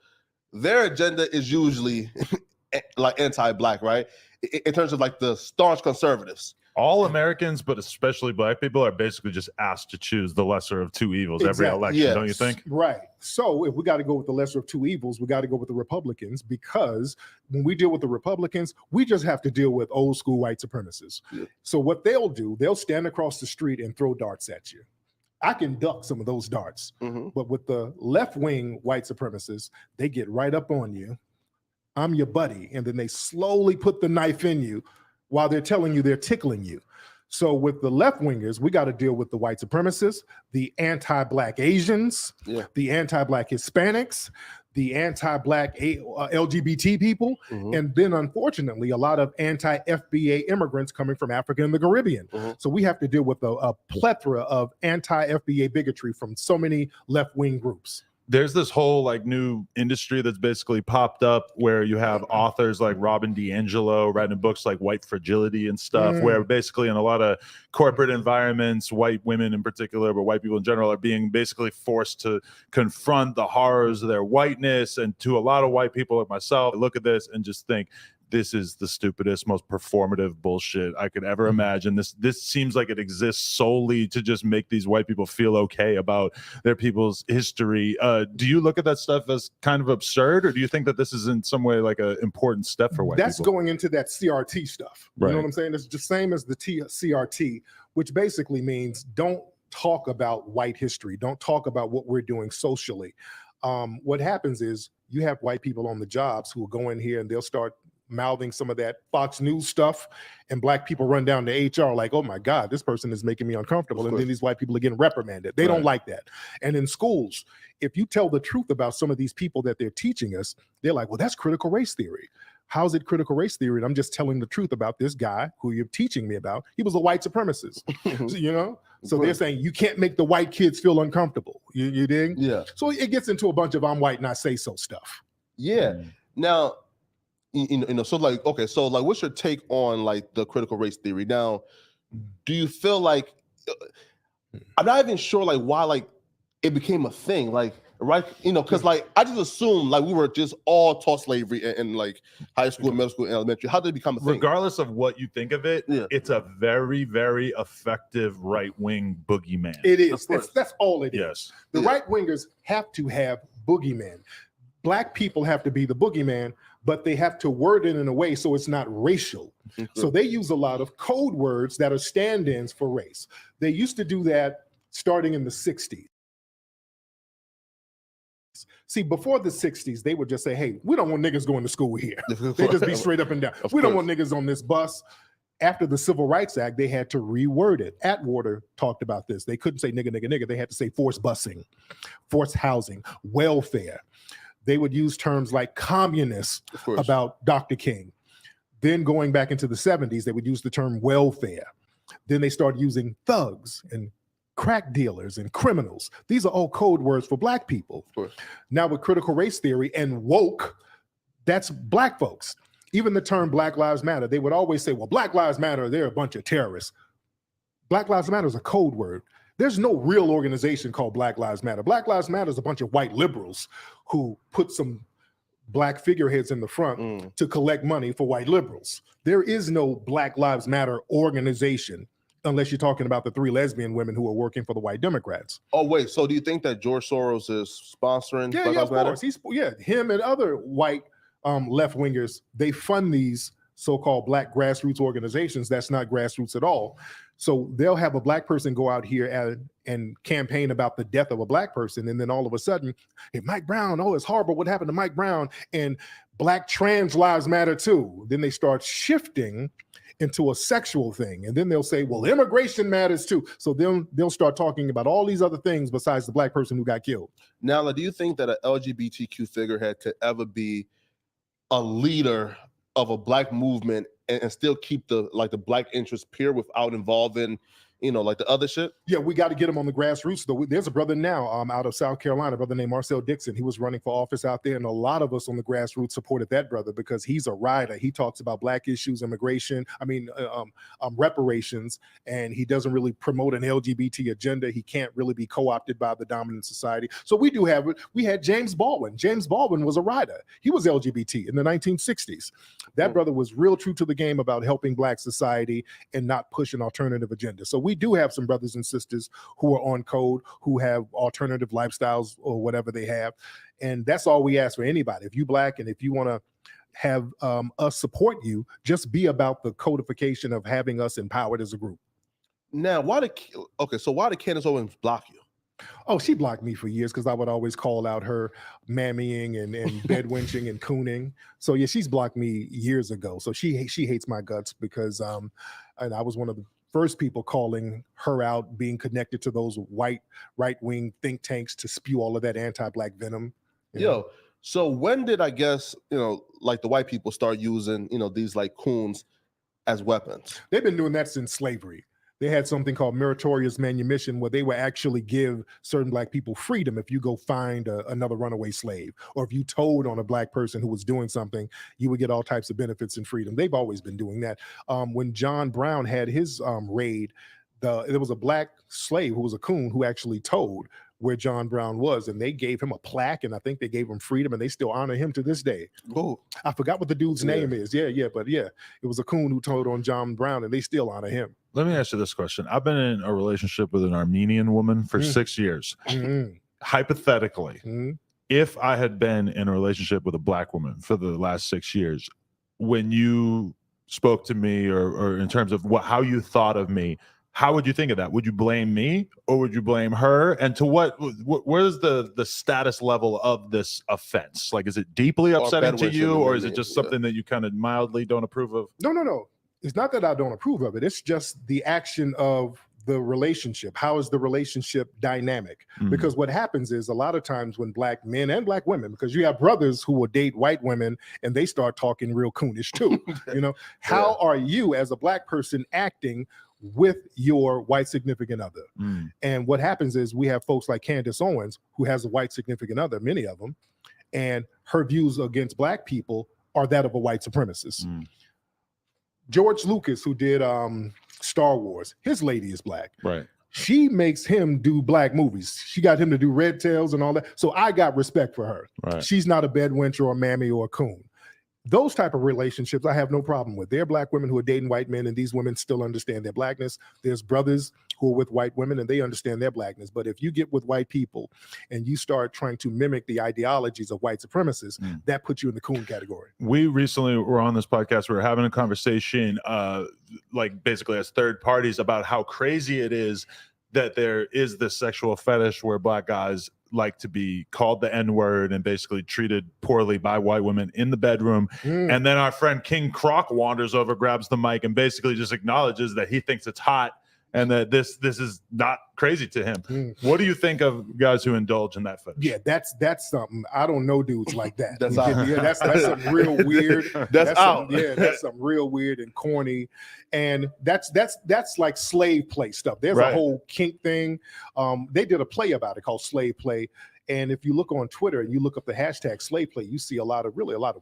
their agenda is usually like anti-Black, right? In terms of like the staunch conservatives. All Americans, but especially Black people, are basically just asked to choose the lesser of two evils every election, don't you think? Right. So if we got to go with the lesser of two evils, we got to go with the Republicans, because when we deal with the Republicans, we just have to deal with old school white supremacists. Yeah. So what they'll do, they'll stand across the street and throw darts at you. I can duck some of those darts, but with the left-wing white supremacists, they get right up on you. I'm your buddy. And then they slowly put the knife in you while they're telling you they're tickling you. So with the left-wingers, we got to deal with the white supremacists, the anti-Black Asians, the anti-Black Hispanics, the anti-Black LGBT people, and then unfortunately, a lot of anti-FBA immigrants coming from Africa and the Caribbean. So we have to deal with a plethora of anti-FBA bigotry from so many left-wing groups. There's this whole like new industry that's basically popped up where you have authors like Robin DiAngelo writing books like White Fragility and stuff, where basically in a lot of corporate environments, white women in particular, but white people in general, are being basically forced to confront the horrors of their whiteness. And to a lot of white people like myself, I look at this and just think, this is the stupidest, most performative bullshit I could ever imagine. This seems like it exists solely to just make these white people feel okay about their people's history. Do you look at that stuff as kind of absurd, or do you think that this is in some way like an important step for white people? That's going into that CRT stuff. You know what I'm saying? It's the same as the CRT, which basically means don't talk about white history. Don't talk about what we're doing socially. What happens is you have white people on the jobs who will go in here and they'll start mouthing some of that Fox News stuff, and Black people run down to HR like, oh my God, this person is making me uncomfortable. And then these white people are getting reprimanded. They don't like that. And in schools, if you tell the truth about some of these people that they're teaching us, they're like, well, that's critical race theory. How's it critical race theory? And I'm just telling the truth about this guy who you're teaching me about. He was a white supremacist, you know? So they're saying you can't make the white kids feel uncomfortable. You dig? Yeah. So it gets into a bunch of I'm white and I say so stuff. Yeah. Now, you know, so like, okay, so like, what's your take on like the critical race theory? Now, do you feel like, I'm not even sure like why like it became a thing, like, right? You know, because like I just assumed like we were just all taught slavery in like high school, middle school, and elementary. How did it become a thing? Regardless of what you think of it, it's a very, very effective right-wing boogeyman. It is. That's all it is. Yes. The right-wingers have to have boogeymen. Black people have to be the boogeyman, but they have to word it in a way so it's not racial. So they use a lot of code words that are stand-ins for race. They used to do that starting in the 60s. See, before the 60s, they would just say, hey, we don't want niggas going to school here. They just be straight up and down. We don't want niggas on this bus. After the Civil Rights Act, they had to reword it. Atwater talked about this. They couldn't say nigga, nigga, nigga. They had to say forced busing, forced housing, welfare. They would use terms like communist about Dr. King. Then going back into the 70s, they would use the term welfare. Then they started using thugs and crack dealers and criminals. These are all code words for Black people. Now with critical race theory and woke, that's Black folks. Even the term Black Lives Matter, they would always say, well, Black Lives Matter, they're a bunch of terrorists. Black Lives Matter is a code word. There's no real organization called Black Lives Matter. Black Lives Matter is a bunch of white liberals who put some Black figureheads in the front to collect money for white liberals. There is no Black Lives Matter organization unless you're talking about the 3 lesbian women who are working for the white Democrats. Oh, wait. So do you think that George Soros is sponsoring Black Lives Matter? Of course. Him and other white left-wingers, they fund these so-called black grassroots organizations, that's not grassroots at all. So they'll have a black person go out here and campaign about the death of a black person. And then all of a sudden, hey, Mike Brown, oh, it's horrible. What happened to Mike Brown? And black trans lives matter too. Then they start shifting into a sexual thing. And then they'll say, well, immigration matters too. So they'll start talking about all these other things besides the black person who got killed. Now, do you think that an LGBTQ figurehead could ever be a leader of a black movement and still keep the black interest pure without involving, like the other shit? Yeah, we got to get him on the grassroots though. There's a brother now out of South Carolina, a brother named Marcel Dixon. He was running for office out there, and a lot of us on the grassroots supported that brother because he's a rider. He talks about black issues, immigration, reparations, and he doesn't really promote an LGBT agenda. He can't really be co-opted by the dominant society. So we do have it. We had James Baldwin. James Baldwin was a rider. He was LGBT in the 1960s. That brother was real true to the game about helping black society and not push an alternative agenda. So we do have some brothers and sisters who are on code, who have alternative lifestyles or whatever they have. And that's all we ask for anybody. If you black and if you want to have us support you, just be about the codification of having us empowered as a group. Now, why did Candace Owens block you? Oh, she blocked me for years because I would always call out her mammying and bedwenching and cooning. So yeah, she's blocked me years ago. So she hates my guts because and I was one of the first people calling her out, being connected to those white right-wing think tanks to spew all of that anti-black venom. So when did, I guess, like the white people start using, these like coons as weapons? They've been doing that since slavery. They had something called meritorious manumission where they would actually give certain black people freedom if you go find another runaway slave, or if you told on a black person who was doing something, you would get all types of benefits and freedom. They've always been doing that. When John Brown had his raid, there was a black slave who was a coon who actually told where John Brown was, and they gave him a plaque, and I think they gave him freedom, and they still honor him to this day. Oh, I forgot what the dude's name is. But it was a coon who told on John Brown, and they still honor him. Let me ask you this question. I've been in a relationship with an Armenian woman for 6 years. Hypothetically, if I had been in a relationship with a black woman for the last 6 years, when you spoke to me or in terms of how you thought of me, how would you think of that? Would you blame me or would you blame her? And to where's the status level of this offense? Like, is it deeply upsetting to you, or is it just something that you kind of mildly don't approve of? No. It's not that I don't approve of it. It's just the action of the relationship. How is the relationship dynamic? Because what happens is a lot of times when black men and black women, because you have brothers who will date white women and they start talking real coonish too. How are you as a black person acting with your white significant other? And what happens is we have folks like Candace Owens, who has a white significant other, many of them, and her views against black people are that of a white supremacist. George Lucas, who did Star Wars, his lady is black. Right. She makes him do black movies. She got him to do Red Tails and all that. So I got respect for her. Right. She's not a bedwench or a mammy or a coon. Those type of relationships I have no problem with. They're black women who are dating white men, and these women still understand their blackness. There's brothers who are with white women and they understand their blackness. But if you get with white people and you start trying to mimic the ideologies of white supremacists, that puts you in the coon category. We recently were on this podcast. We were having a conversation, like basically as third parties, about how crazy it is that there is this sexual fetish where black guys like to be called the N-word and basically treated poorly by white women in the bedroom. And then our friend King Croc wanders over, grabs the mic, and basically just acknowledges that he thinks it's hot and that this is not crazy to him. What do you think of guys who indulge in that fetish? Yeah, that's something. I don't know dudes like that. That's that's something real weird. That's out. That's something real weird and corny. And that's like slave play stuff. There's a whole kink thing. They did a play about it called Slave Play. And if you look on Twitter and you look up the hashtag slave play, you see a lot of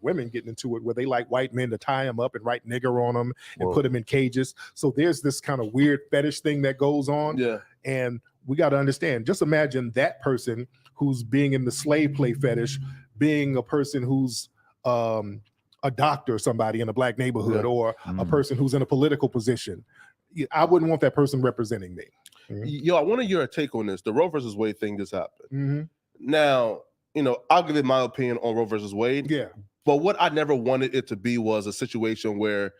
women getting into it where they like white men to tie them up and write nigger on them and put them in cages. So there's this kind of weird fetish thing that goes on. Yeah. And we got to understand, just imagine that person who's being in the slave play fetish, being a person who's a doctor or somebody in a black neighborhood or a person who's in a political position. I wouldn't want that person representing me. Yo, I want to hear a take on this. The Roe versus Wade thing just happened. Now, I'll give it my opinion on Roe versus Wade. Yeah. But what I never wanted it to be was a situation where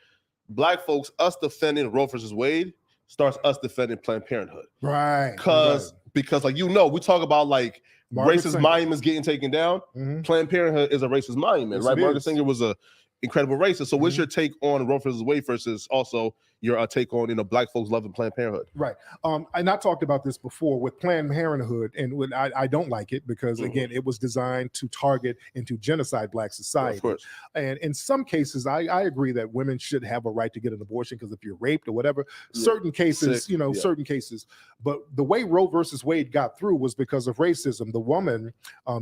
black folks, us defending Roe versus Wade, starts us defending Planned Parenthood. Right. Because like, we talk about like Margaret racist Sanger. monuments getting taken down. Planned Parenthood is a racist monument, right? Margaret Sanger was a incredible racist. So what's your take on Roe versus Wade versus also your take on black folks loving Planned Parenthood? Right. And I talked about this before with Planned Parenthood, and I don't like it because again, it was designed to target and to genocide black society. Of course. And in some cases, I agree that women should have a right to get an abortion because if you're raped or whatever, certain cases, certain cases. But the way Roe versus Wade got through was because of racism. The woman,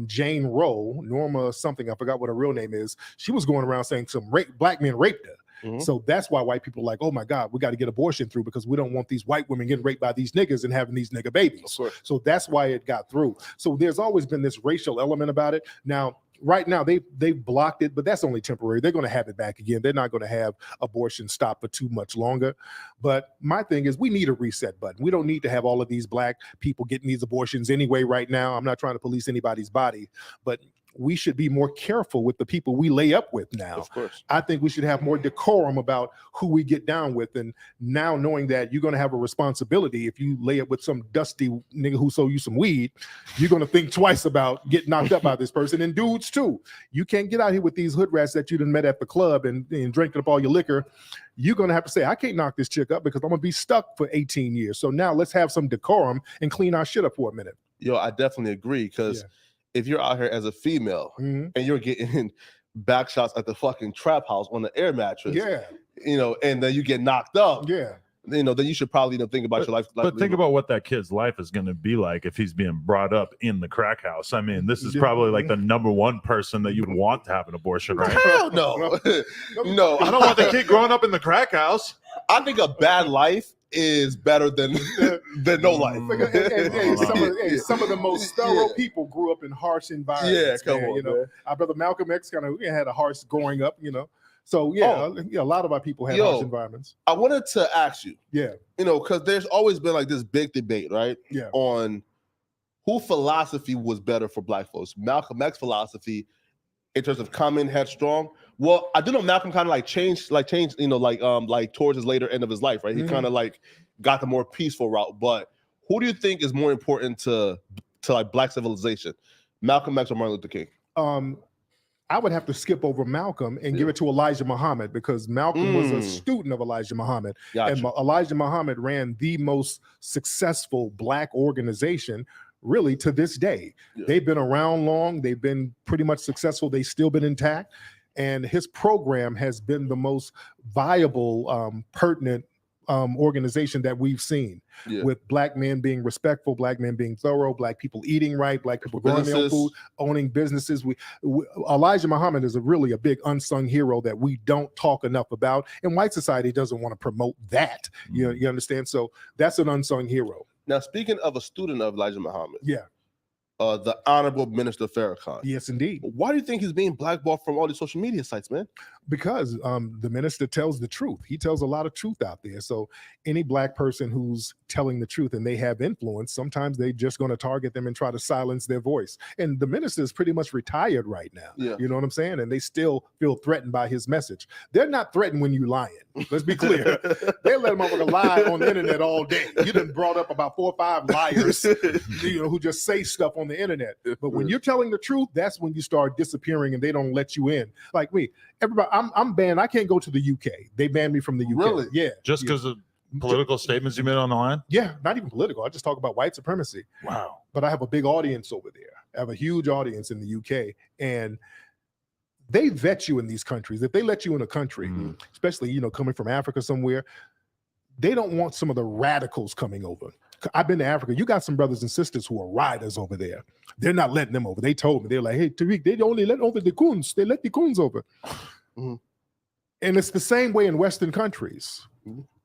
Jane Roe, Norma something, I forgot what her real name is, she was going around saying some black men raped her. So that's why white people are like, oh my God, we got to get abortion through because we don't want these white women getting raped by these niggas and having these nigga babies. So that's why it got through. So there's always been this racial element about it. Now, right now, they've blocked it, but that's only temporary. They're going to have it back again. They're not going to have abortion stop for too much longer. But my thing is we need a reset button. We don't need to have all of these black people getting these abortions anyway right now. I'm not trying to police anybody's body, but we should be more careful with the people we lay up with now. Of course. I think we should have more decorum about who we get down with. And now knowing that you're going to have a responsibility, if you lay up with some dusty nigga who sold you some weed, you're going to think twice about getting knocked up by this person. And dudes too. You can't get out here with these hood rats that you done met at the club and drinking up all your liquor. You're going to have to say, I can't knock this chick up because I'm going to be stuck for 18 years. So now let's have some decorum and clean our shit up for a minute. Yo, I definitely agree because if you're out here as a female and you're getting back shots at the fucking trap house on the air mattress, and then you get knocked up, then you should probably think about your life. But think about what that kid's life is going to be like if he's being brought up in the crack house. I mean, this is probably like the number one person that you would want to have an abortion, right? Hell no. No, I don't want the kid growing up in the crack house. I think a bad life is better than no life. Some of the most thorough people grew up in harsh environments. Yeah, come on, man. Our brother Malcolm X kind of had a harsh growing up, So a lot of our people have harsh environments. I wanted to ask you, Yeah. Because there's always been like this big debate, right? Yeah. On who philosophy was better for black folks. Malcolm X philosophy in terms of coming headstrong. Well, I do know Malcolm kind of like changed, towards his later end of his life, right? He kind of like got the more peaceful route. But who do you think is more important to like black civilization, Malcolm X or Martin Luther King? I would have to skip over Malcolm and give it to Elijah Muhammad because Malcolm was a student of Elijah Muhammad. Gotcha. And Elijah Muhammad ran the most successful black organization really to this day. They've been around long. They've been pretty much successful. They've still been intact. And his program has been the most viable, pertinent organization that we've seen, with black men being respectful, black men being thorough, black people eating right, black people growing their own food, owning businesses. Elijah Muhammad is really a big unsung hero that we don't talk enough about, and white society doesn't want to promote that. You understand? So that's an unsung hero. Now, speaking of a student of Elijah Muhammad, the Honorable Minister Farrakhan. Yes, indeed. Why do you think he's being blackballed from all these social media sites, man? Because the minister tells the truth. He tells a lot of truth out there. So any black person who's telling the truth and they have influence, sometimes they're just going to target them and try to silence their voice. And the minister is pretty much retired right now. You know what I'm saying? And they still feel threatened by his message. They're not threatened when you're lying. Let's be clear. They let a motherfucker lie on the internet all day. You done brought up about 4 or 5 liars, who just say stuff on the internet. But when you're telling the truth, that's when you start disappearing and they don't let you in. Like me, everybody, I'm banned. I can't go to the UK. They banned me from the UK. Really? Yeah. Just because of political statements you made on the line? Yeah, not even political. I just talk about white supremacy. Wow. But I have a big audience over there. I have a huge audience in the UK. And they vet you in these countries. If they let you in a country, especially, coming from Africa somewhere, they don't want some of the radicals coming over. I've been to Africa. You got some brothers and sisters who are riders over there. They're not letting them over. They told me, they're like, hey, Tariq, they only let over the coons. They let the coons over. And it's the same way in Western countries.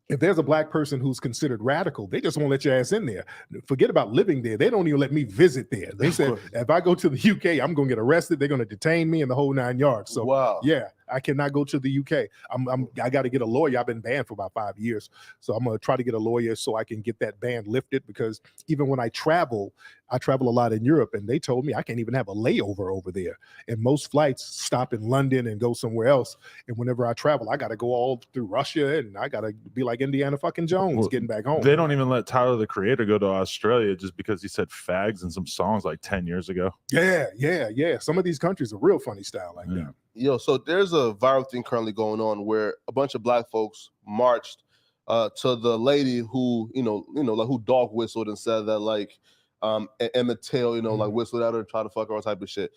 If there's a black person who's considered radical, they just won't let your ass in there. Forget about living there. They don't even let me visit there. They said, if I go to the UK, I'm going to get arrested. They're going to detain me and the whole 9 yards. So, wow. Yeah, I cannot go to the UK. I got to get a lawyer. I've been banned for about 5 years. So I'm going to try to get a lawyer so I can get that ban lifted, because even when I travel a lot in Europe, and they told me I can't even have a layover over there. And most flights stop in London and go somewhere else. And whenever I travel, I got to go all through Russia, and I got to be like Indiana fucking Jones getting back home. They don't even let Tyler, the Creator, go to Australia just because he said fags in some songs like 10 years ago. Yeah. Some of these countries are real funny style like that. Yo, so there's a viral thing currently going on where a bunch of black folks marched to the lady who, like who dog whistled and said that like Emmett Till, like whistled at her and tried to fuck her, all type of shit.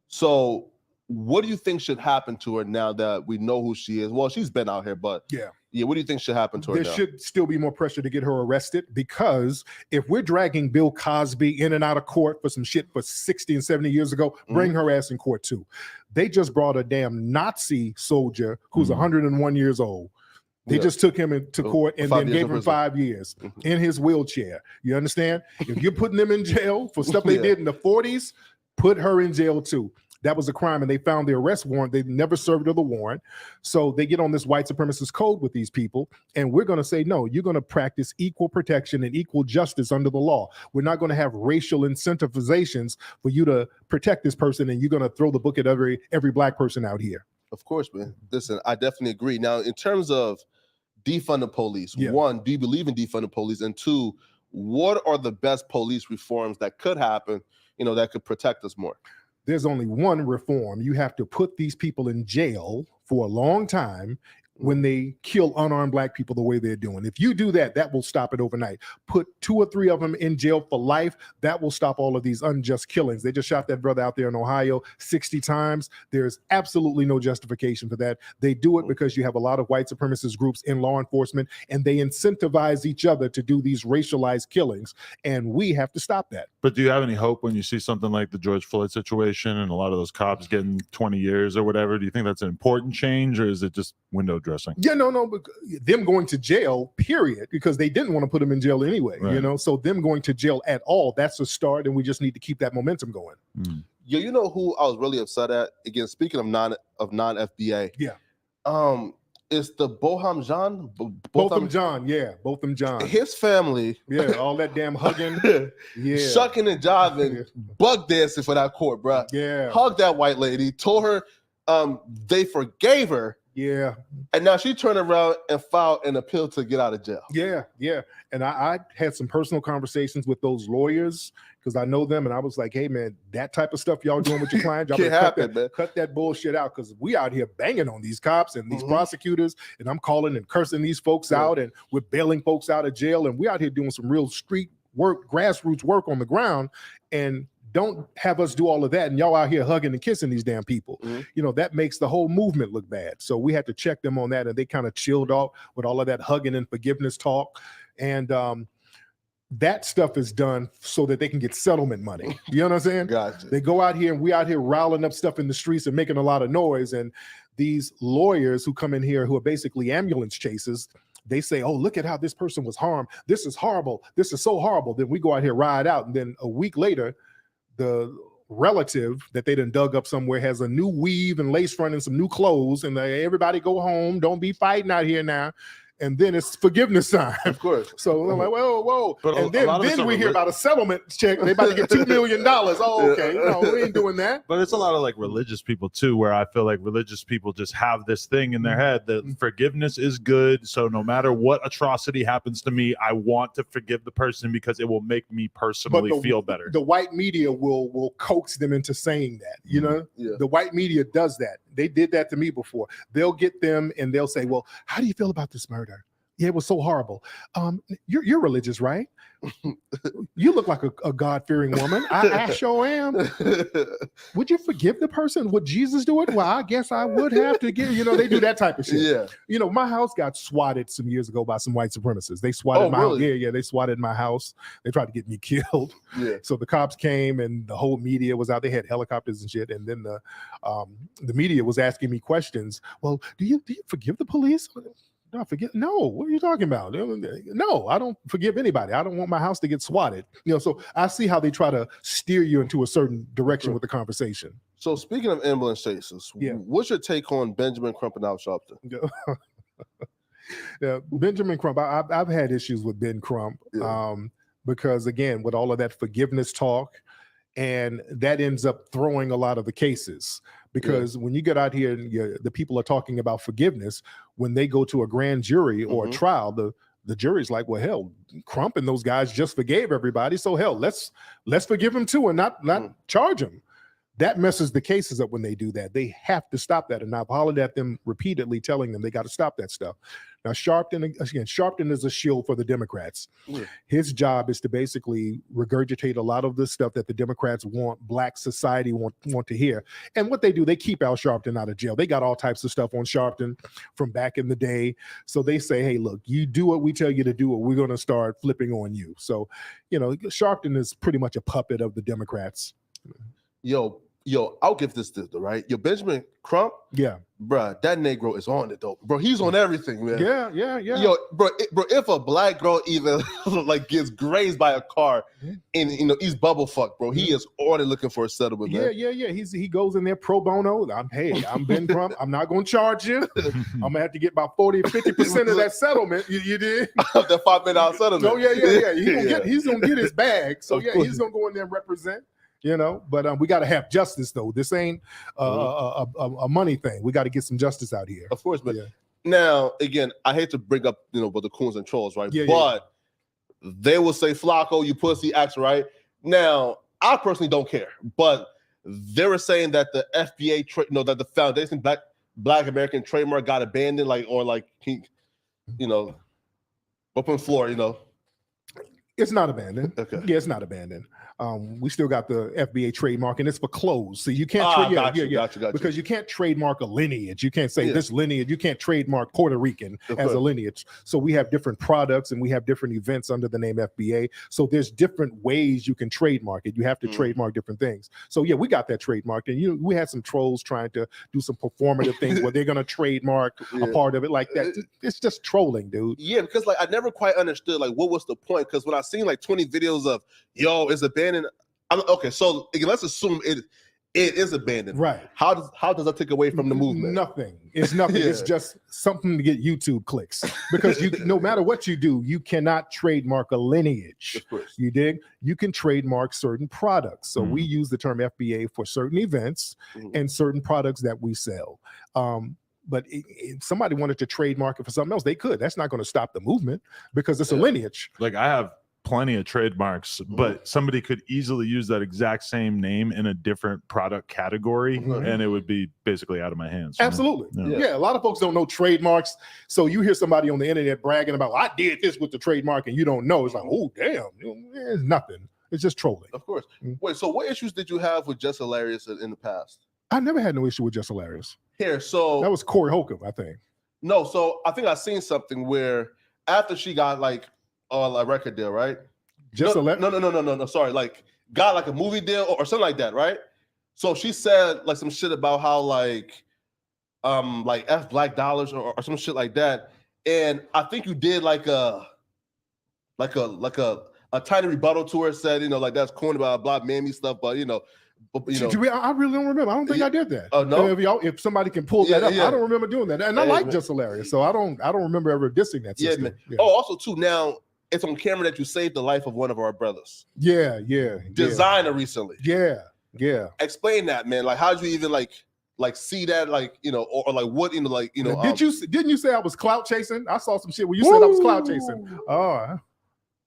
So what do you think should happen to her now that we know who she is? Well, she's been out here, but what do you think should happen to her now? There should still be more pressure to get her arrested, because if we're dragging Bill Cosby in and out of court for some shit for 60 and 70 years ago, bring her ass in court too. They just brought a damn Nazi soldier who's 101 years old. They just took him into court and then gave him 5 years in his wheelchair. You understand? If you're putting them in jail for stuff they did in the 40s, put her in jail too. That was a crime, and they found the arrest warrant. They never served her the warrant. So they get on this white supremacist code with these people, and we're going to say, no, you're going to practice equal protection and equal justice under the law. We're not going to have racial incentivizations for you to protect this person, and you're going to throw the book at every black person out here. Of course, man. Listen, I definitely agree. Now, in terms of defund the police, one, do you believe in defund the police? And two, what are the best police reforms that could happen, that could protect us more? There's only one reform. You have to put these people in jail for a long time when they kill unarmed black people the way they're doing. If you do that, that will stop it overnight. Put 2 or 3 of them in jail for life. That will stop all of these unjust killings. They just shot that brother out there in Ohio 60 times. There's absolutely no justification for that. They do it because you have a lot of white supremacist groups in law enforcement, and they incentivize each other to do these racialized killings. And we have to stop that. But do you have any hope when you see something like the George Floyd situation and a lot of those cops getting 20 years or whatever? Do you think that's an important change, or is it just window dressing? Yeah, no, but them going to jail, period, because they didn't want to put them in jail anyway, so them going to jail at all, that's a start, and we just need to keep that momentum going. Yo, you know who I was really upset at? Again, speaking of non-FBA. It's the Botham Jean. Botham Jean. His family. Yeah, all that damn hugging. Shucking and jiving, bug dancing for that court, bro. Yeah. Hugged that white lady, told her they forgave her. Yeah. And now she turned around and filed an appeal to get out of jail. Yeah. And I had some personal conversations with those lawyers because I know them, and I was like, hey, man, that type of stuff y'all doing with your clients, y'all cut that bullshit out, because we out here banging on these cops and these prosecutors, and I'm calling and cursing these folks out, and we're bailing folks out of jail, and we out here doing some real street work, grassroots work on the ground, and don't have us do all of that, and y'all out here hugging and kissing these damn people. That makes the whole movement look bad. So we had to check them on that, and they kind of chilled off with all of that hugging and forgiveness talk. And that stuff is done so that they can get settlement money. You know what I'm saying? Gotcha. They go out here, and we out here riling up stuff in the streets and making a lot of noise. And these lawyers who come in here who are basically ambulance chasers, they say, oh, look at how this person was harmed. This is horrible. This is so horrible. Then we go out here, ride out. And then a week later, the relative that they done dug up somewhere has a new weave and lace front and some new clothes, and everybody go home. Don't be fighting out here now. And then it's forgiveness time. Of course. So I'm like, whoa. But and then we hear about a settlement check. They about to get $2 million. Oh, okay. No, we ain't doing that. But it's a lot of like religious people too, where I feel like religious people just have this thing in their head that forgiveness is good. So no matter what atrocity happens to me, I want to forgive the person because it will make me personally feel better. The white media will coax them into saying that, The white media does that. They did that to me before. They'll get them and they'll say, well, how do you feel about this murder? Yeah, it was so horrible. You're religious, right? You look like a God-fearing woman. I sure am. Would you forgive the person? Would Jesus do it? Well, I guess I would have to give. They do that type of shit. Yeah. My house got swatted some years ago by some white supremacists. They swatted my house. Yeah. They swatted my house. They tried to get me killed. Yeah. So the cops came and the whole media was out. They had helicopters and shit. And then the media was asking me questions. Well, do you forgive the police? No, what are you talking about? No, I don't forgive anybody. I don't want my house to get swatted. So I see how they try to steer you into a certain direction with the conversation. So speaking of ambulance chasers, what's your take on Benjamin Crump and Al Sharpton? Yeah, Benjamin Crump. I've had issues with Ben Crump because, again, with all of that forgiveness talk, and that ends up throwing a lot of the cases. Because when you get out here and the people are talking about forgiveness, when they go to a grand jury or a trial, the jury's like, well, hell, Crump and those guys just forgave everybody, so hell, let's forgive him too and not charge him. That messes the cases up when they do that. They have to stop that. And I've hollered at them repeatedly, telling them they got to stop that stuff. Now, Sharpton is a shield for the Democrats. Yeah. His job is to basically regurgitate a lot of the stuff that the Democrats want, Black society want to hear. And what they do, they keep Al Sharpton out of jail. They got all types of stuff on Sharpton from back in the day. So they say, hey, look, you do what we tell you to do, or we're going to start flipping on you. So, Sharpton is pretty much a puppet of the Democrats. Yo, I'll give this right. Yo, Benjamin Crump, bruh, that Negro is on it though, bro. He's on everything, man. Yeah. Yo, bro, if a Black girl even like gets grazed by a car and he's bubble fucked, bro, he is on it looking for a settlement, man. Yeah. He goes in there pro bono. I'm Ben Crump. I'm not gonna charge you. I'm gonna have to get about 40-50% of that settlement. You did that $5 million settlement. Oh yeah. He's gonna get his bag. So he's gonna go in there and represent. But we got to have justice, though. This ain't a money thing. We got to get some justice out here. Of course, but now, again, I hate to bring up, with the coons and trolls, right? But they will say, Flacco, you pussy, acts right. Now, I personally don't care, but they were saying that the FBA, that the Foundation Black American trademark got abandoned, open floor, It's not abandoned. Okay. Yeah, it's not abandoned. We still got the FBA trademark, and it's for clothes. So you can't Gotcha. Because you can't trademark a lineage. You can't say this lineage. You can't trademark Puerto Rican as a lineage. So we have different products and we have different events under the name FBA. So there's different ways you can trademark it. You have to trademark different things. So we got that trademarked, and we had some trolls trying to do some performative things where they're gonna trademark a part of it like that. It's just trolling, dude. Yeah, because I never quite understood what was the point. Because when I seen 20 videos of it's abandoned. Okay, so again, let's assume it is abandoned. Right. How does that take away from the movement? Nothing. It's nothing. It's just something to get YouTube clicks. Because no matter what you do, you cannot trademark a lineage. Of course. You dig? You can trademark certain products. So we use the term FBA for certain events and certain products that we sell. But if somebody wanted to trademark it for something else, they could. That's not going to stop the movement because it's a lineage. Like I have plenty of trademarks, but somebody could easily use that exact same name in a different product category and it would be basically out of my hands. Absolutely. Yeah. A lot of folks don't know trademarks. So you hear somebody on the internet bragging about, I did this with the trademark, and you don't know. It's like, oh, damn. It's nothing. It's just trolling. Of course. Wait, so what issues did you have with Just Hilarious in the past? I never had no issue with Just Hilarious. So that was Corey Holcomb, I think. No, so I think I seen something where after she got a record deal, right? No, sorry, got a movie deal or something like that, right? So she said some shit about how F Black dollars or some shit like that, and I think you did a tiny rebuttal to her, said that's corny about blah mammy stuff, but I really don't remember. I don't think I did that. Oh no! If somebody can pull that up, I don't remember doing that, and I like Just Hilarious, so I don't remember ever dissing that system. Man. Yeah. Oh, also too, now it's on camera that you saved the life of one of our brothers. Yeah. Designer recently. Yeah. Explain that, man. How did you even see that, or what, didn't you say I was clout chasing? I saw some shit where you said I was clout chasing. Oh,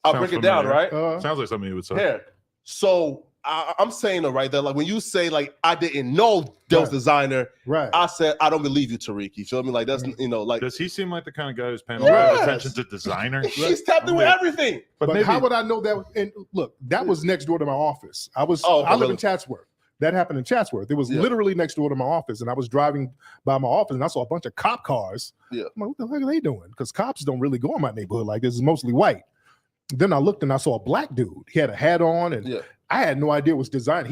I'll break it down, right? Sounds like something you would say. Yeah. So I'm saying right there, when you say I didn't know there was designer, right? I said I don't believe you, Tariq. You feel me? That's Does he seem like the kind of guy who's paying a lot of attention to designer? He's tapped in with everything. But how would I know that? And look, that was next door to my office. I live in Chatsworth. That happened in Chatsworth. It was literally next door to my office, and I was driving by my office, and I saw a bunch of cop cars. Yeah, I'm like, what the heck are they doing? Because cops don't really go in my neighborhood like this. It's mostly white. Then I looked and I saw a black dude. He had a hat on, and I had no idea it was design.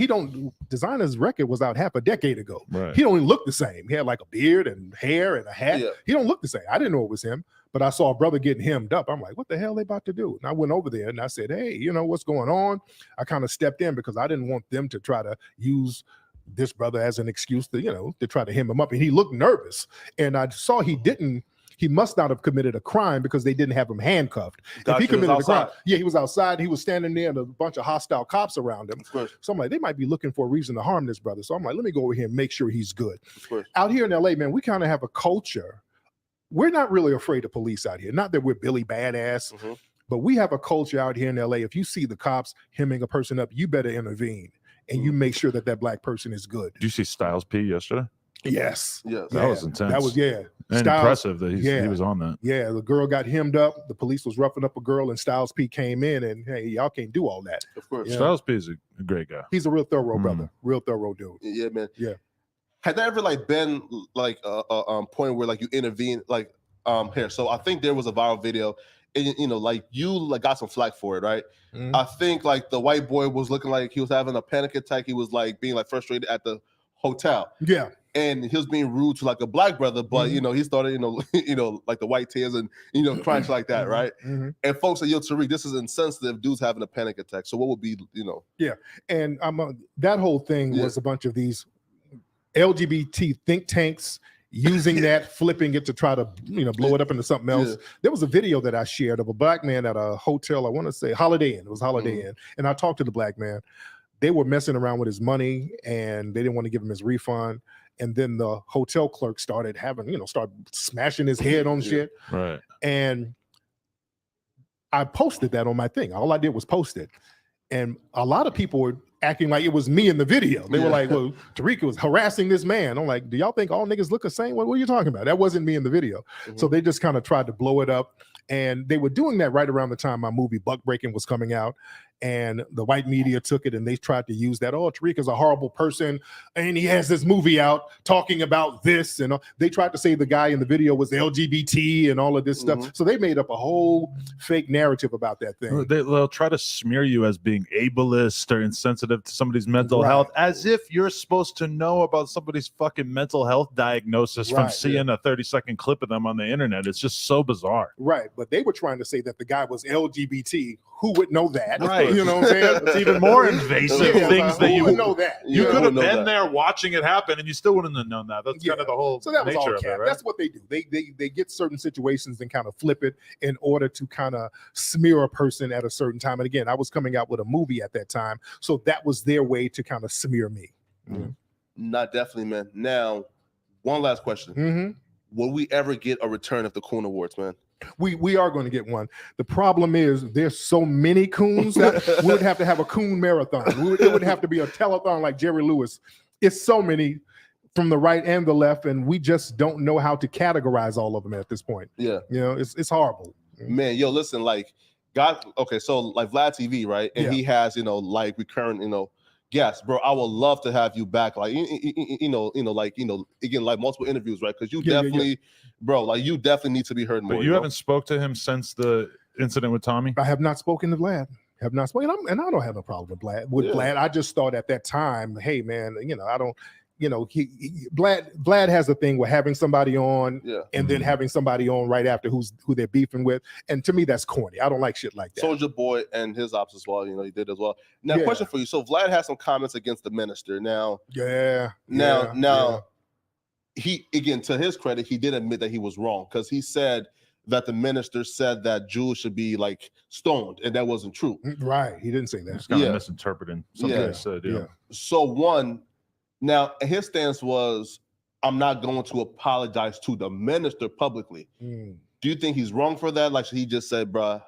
Designer's record was out half a decade ago. Right. He don't even look the same. He had a beard and hair and a hat. Yeah. He don't look the same. I didn't know it was him, but I saw a brother getting hemmed up. I'm like, what the hell are they about to do? And I went over there and I said, hey, what's going on? I kind of stepped in because I didn't want them to try to use this brother as an excuse to, to try to hem him up. And he looked nervous. And I saw he must not have committed a crime because they didn't have him handcuffed. Gotcha. If he committed a crime, Outside. he was outside. He was standing there and a bunch of hostile cops around him. So I'm like, they might be looking for a reason to harm this brother. So I'm like, let me go over here and make sure he's good. Out here in LA, man, we kind of have a culture. We're not really afraid of police out here. Not that we're Billy Badass, but we have a culture out here in LA. If you see the cops hemming a person up, you better intervene and you make sure that black person is good. Did you see Styles P yesterday? Yes. That was intense. That was, and Styles, impressive that he was on that. Yeah, the girl got hemmed up. The police was roughing up a girl, and Styles P came in, and hey, y'all can't do all that. Of course. Styles P is a great guy. He's a real thorough brother, real thorough dude. Yeah, man. Yeah. Had there ever been a point where you intervene here? So I think there was a viral video, and you got some flack for it, right? I think the white boy was looking like he was having a panic attack. He was being frustrated at the hotel. Yeah. And he was being rude to a black brother, but he started, the white tears and crying like that, right? And folks say, yo, Tariq, this is insensitive. Dude's having a panic attack. So what would be, Yeah, and that whole thing was a bunch of these LGBT think tanks using that, flipping it to try to blow it up into something else. There was a video that I shared of a black man at a hotel. I want to say Holiday Inn. It was Holiday Inn, and I talked to the black man. They were messing around with his money, and they didn't want to give him his refund. And then the hotel clerk started smashing his head on shit. Right. And I posted that on my thing. All I did was post it. And a lot of people were acting like it was me in the video. They were like, well, Tariq was harassing this man. I'm like, do y'all think all niggas look the same? What are you talking about? That wasn't me in the video. So they just kind of tried to blow it up. And they were doing that right around the time my movie Buck Breaking was coming out. And the white media took it and they tried to use that. Oh, Tariq is a horrible person. And he has this movie out talking about this. And they tried to say the guy in the video was LGBT and all of this stuff. So they made up a whole fake narrative about that thing. They'll try to smear you as being ableist or insensitive to somebody's mental health, as if you're supposed to know about somebody's fucking mental health diagnosis from seeing a 30-second clip of them on the internet. It's just so bizarre. Right. But they were trying to say that the guy was LGBT. Who would know that? Right. You know what I'm saying? It's even more invasive things that you would know that. You could have been there watching it happen and you still wouldn't have known that. That's kind of the whole that was nature all of it, cap. right? That's what they do. They get certain situations and kind of flip it in order to kind of smear a person at a certain time. And again, I was coming out with a movie at that time, so that was their way to kind of smear me. Not definitely, man. Now, one last question. Will we ever get a return of the Coon Awards, man? We are going to get one. The problem is there's so many coons that we would have to have a coon marathon. It would have to be a telethon like Jerry Lewis. It's so many from the right and the left, and we just don't know how to categorize all of them at this point. Yeah. It's horrible. Man, yo, listen, so Vlad TV, right? And he has, recurrent, guests, bro. I would love to have you back, again, multiple interviews, right? Because you definitely, bro, you definitely need to be heard more. But you haven't spoke to him since the incident with Tommy? I have not spoken to Vlad. Have not spoken, and I don't have a problem with Vlad. Vlad, I just thought at that time, hey man, I don't. Vlad has a thing with having somebody on and then having somebody on right after who they're beefing with. And to me, that's corny. I don't like shit like that. Soldier Boy and his ops as well, he did as well. Now, question for you. So Vlad has some comments against the minister. Now, he, again, to his credit, he did admit that he was wrong because he said that the minister said that Jews should be stoned, and that wasn't true. Right. He didn't say that. He's kind of misinterpreting something he said. So now his stance was, I'm not going to apologize to the minister publicly. Do you think he's wrong for that? He just said, bruh.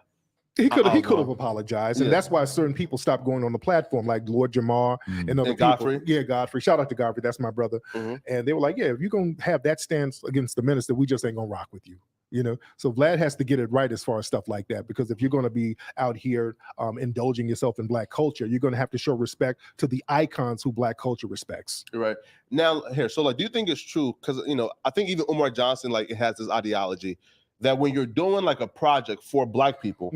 He could have apologized, and that's why certain people stopped going on the platform, like Lord Jamar and other people. Godfrey. Yeah, Godfrey. Shout out to Godfrey. That's my brother. And they were like, if you're gonna have that stance against the minister, we just ain't gonna rock with you. So Vlad has to get it right as far as stuff like that, because if you're going to be out here indulging yourself in Black culture, you're going to have to show respect to the icons who Black culture respects. Right. Now, here, so do you think it's true? Because, I think even Umar Johnson, it has this ideology that when you're doing a project for Black people,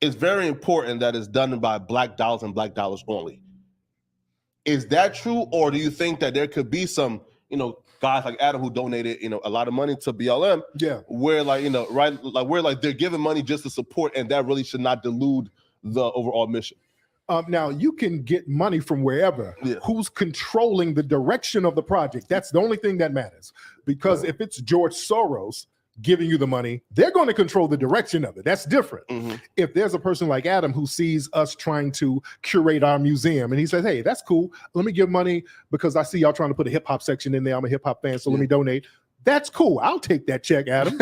it's very important that it's done by Black dollars and Black dollars only. Is that true? Or do you think that there could be some, guys like Adam who donated, a lot of money to BLM, where where they're giving money just to support, and that really should not dilute the overall mission? Now you can get money from wherever. Yeah. Who's controlling the direction of the project? That's the only thing that matters. Because if it's George Soros giving you the money, they're going to control the direction of it. That's different. If there's a person like Adam who sees us trying to curate our museum and he says, hey, that's cool. Let me give money because I see y'all trying to put a hip hop section in there. I'm a hip hop fan, so let me donate. That's cool. I'll take that check, Adam.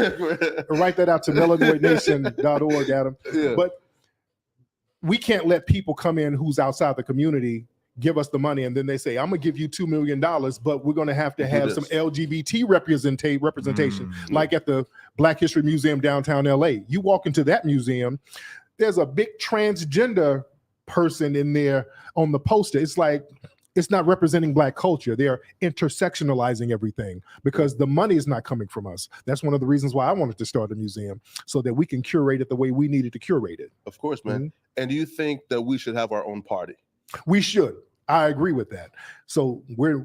Write that out to melanoidnation.org, Adam. Yeah. But we can't let people come in who's outside the community give us the money and then they say, I'm gonna give you $2 million, but we're gonna have to have some LGBT representation, like at the Black History Museum downtown LA. You walk into that museum, there's a big transgender person in there on the poster. It's like, it's not representing Black culture. They're intersectionalizing everything because the money is not coming from us. That's one of the reasons why I wanted to start a museum, so that we can curate it the way we needed to curate it. Of course, man. And do you think that we should have our own party? We should. I agree with that. So we're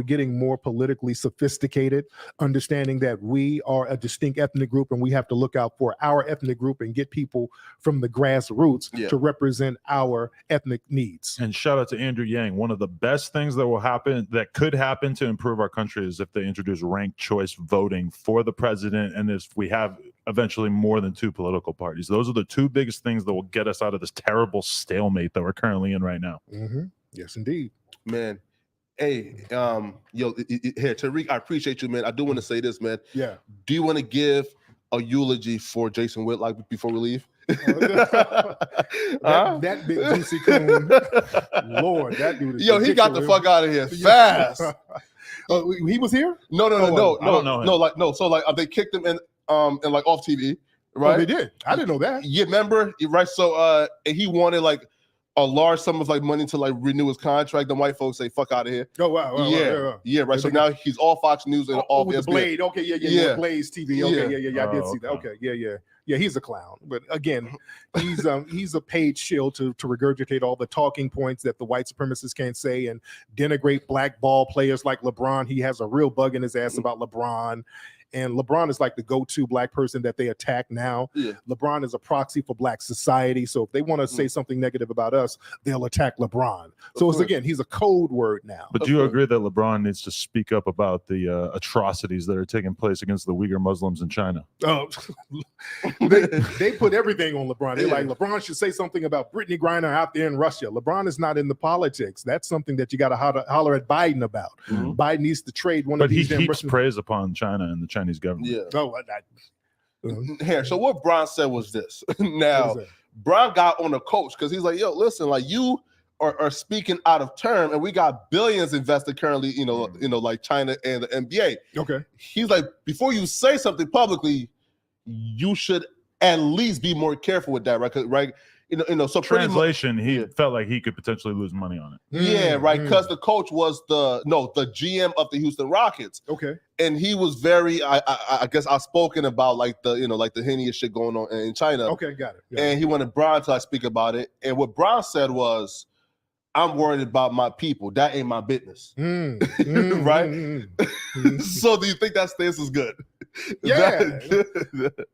getting more politically sophisticated, understanding that we are a distinct ethnic group and we have to look out for our ethnic group and get people from the grassroots to represent our ethnic needs. And shout out to Andrew Yang. One of the best things that could happen to improve our country is if they introduce ranked choice voting for the president, and if we have eventually more than 2 political parties. Those are the 2 biggest things that will get us out of this terrible stalemate that we're currently in right now. Yes, indeed. Man, hey, here, Tariq, I appreciate you, man. I do want to say this, man. Yeah. Do you want to give a eulogy for Jason Whitlock before we leave? That big juicy coon. Lord, that dude is he got the fuck out of here fast. He was here? No. I don't know him. So they kicked him in like off TV, right? Oh, they did. I didn't know that. You remember, right? So he wanted like a large sum of like money to like renew his contract. The white folks say, "Fuck out of here." Oh wow! Yeah, right. So now he's all Fox News and all with the Blade. Okay, yeah. Blaze TV. Okay, yeah. I did see that. Okay, yeah. He's a clown, but again, he's a paid shill to regurgitate all the talking points that the white supremacists can't say and denigrate Black ball players like LeBron. He has a real bug in his ass about LeBron. And LeBron is like the go-to Black person that they attack now. Yeah. LeBron is a proxy for Black society. So if they want to say something negative about us, they'll attack LeBron. So he's a code word now. But do you agree that LeBron needs to speak up about the atrocities that are taking place against the Uyghur Muslims in China? Oh, they put everything on LeBron. They're like, LeBron should say something about Brittany Griner out there in Russia. LeBron is not in the politics. That's something that you got to holler at Biden about. Biden needs to trade one of these. But he heaps praise upon China and the Chinese government. Yeah. Here, so what Bron said was this. Now, Bron got on the coach because he's like, yo, listen, like you are speaking out of term, and we got billions invested currently, like China and the NBA. Okay. He's like, before you say something publicly, you should at least be more careful with that, right? Right. So translation, he felt like he could potentially lose money on it. Yeah, right. Because the coach was the GM of the Houston Rockets. Okay, and he was very, I guess, outspoken about like the heinous shit going on in China. Okay, got it. And he wanted Bron to speak about it. And what Bron said was, "I'm worried about my people. That ain't my business." Right. So, do you think that stance is good? Yeah.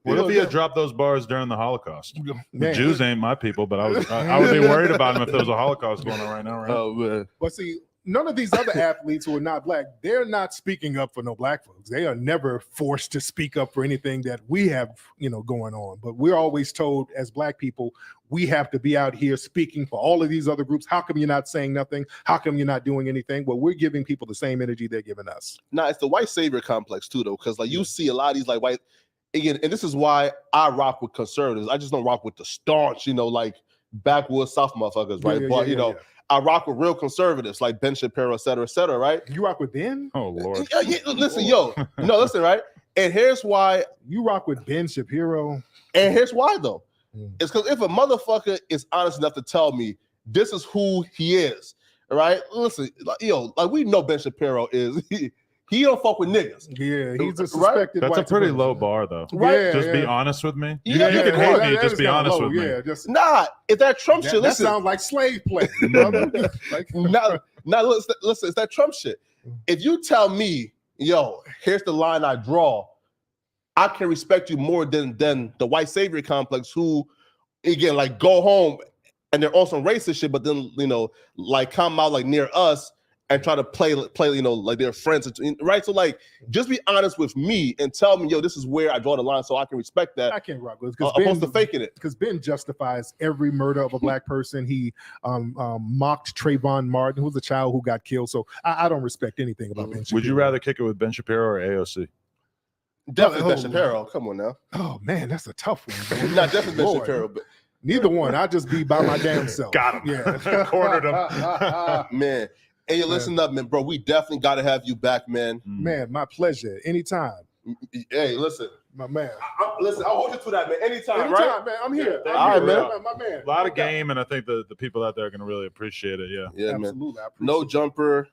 What if he had dropped those bars during the Holocaust? The Jews ain't my people, but I would be worried about him if there was a Holocaust going on right now, right? Oh man. But see, none of these other athletes who are not Black, they're not speaking up for no Black folks. They are never forced to speak up for anything that we have, going on. But we're always told as Black people, we have to be out here speaking for all of these other groups. How come you're not saying nothing? How come you're not doing anything? Well, we're giving people the same energy they're giving us. Now, it's the white savior complex too, though, because like you see a lot of these like white, again, and this is why I rock with conservatives. I just don't rock with the staunch, like backwoods South motherfuckers, right? I rock with real conservatives like Ben Shapiro, et cetera, right? You rock with Ben? Oh, Lord. Listen, listen, right? And here's why. You rock with Ben Shapiro? And here's why, though. It's because if a motherfucker is honest enough to tell me this is who he is, right? Listen, like we know Ben Shapiro is, he don't fuck with niggas. Yeah, he's a suspected. That's a pretty low bar, though. Right? Yeah, just be honest with me. Yeah, you can hate me. Just be honest with me. Yeah, if that Trump shit. That sounds like slave play, brother. Now, listen, it's that Trump shit. If you tell me, here's the line I draw, I can respect you more than the white savior complex who, again, like go home and they're on some racist shit, but then like come out like near us and try to play like their friends, right? So like, just be honest with me and tell me, yo, this is where I draw the line, so I can respect that. I can't rock with it opposed to faking it. Because Ben justifies every murder of a black person. He mocked Trayvon Martin, who was a child who got killed. So I don't respect anything about Ben Shapiro. Would you rather kick it with Ben Shapiro or AOC? Definitely Ben Shapiro. Come on now. Oh man, that's a tough one. Man. Not definitely Ben Shapiro, but neither one. I just be by my damn self. Got him. Yeah, Cornered him. Man. Hey, you listen up, man, bro. We definitely got to have you back, man. Man, my pleasure. Anytime. Hey, listen. My man. Listen, I'll hold you to that, man. Anytime, right? Man. I'm here. All right, man. My man. A lot of game, and I think the people out there are going to really appreciate it. Yeah. Yeah, absolutely. man. No Jumper.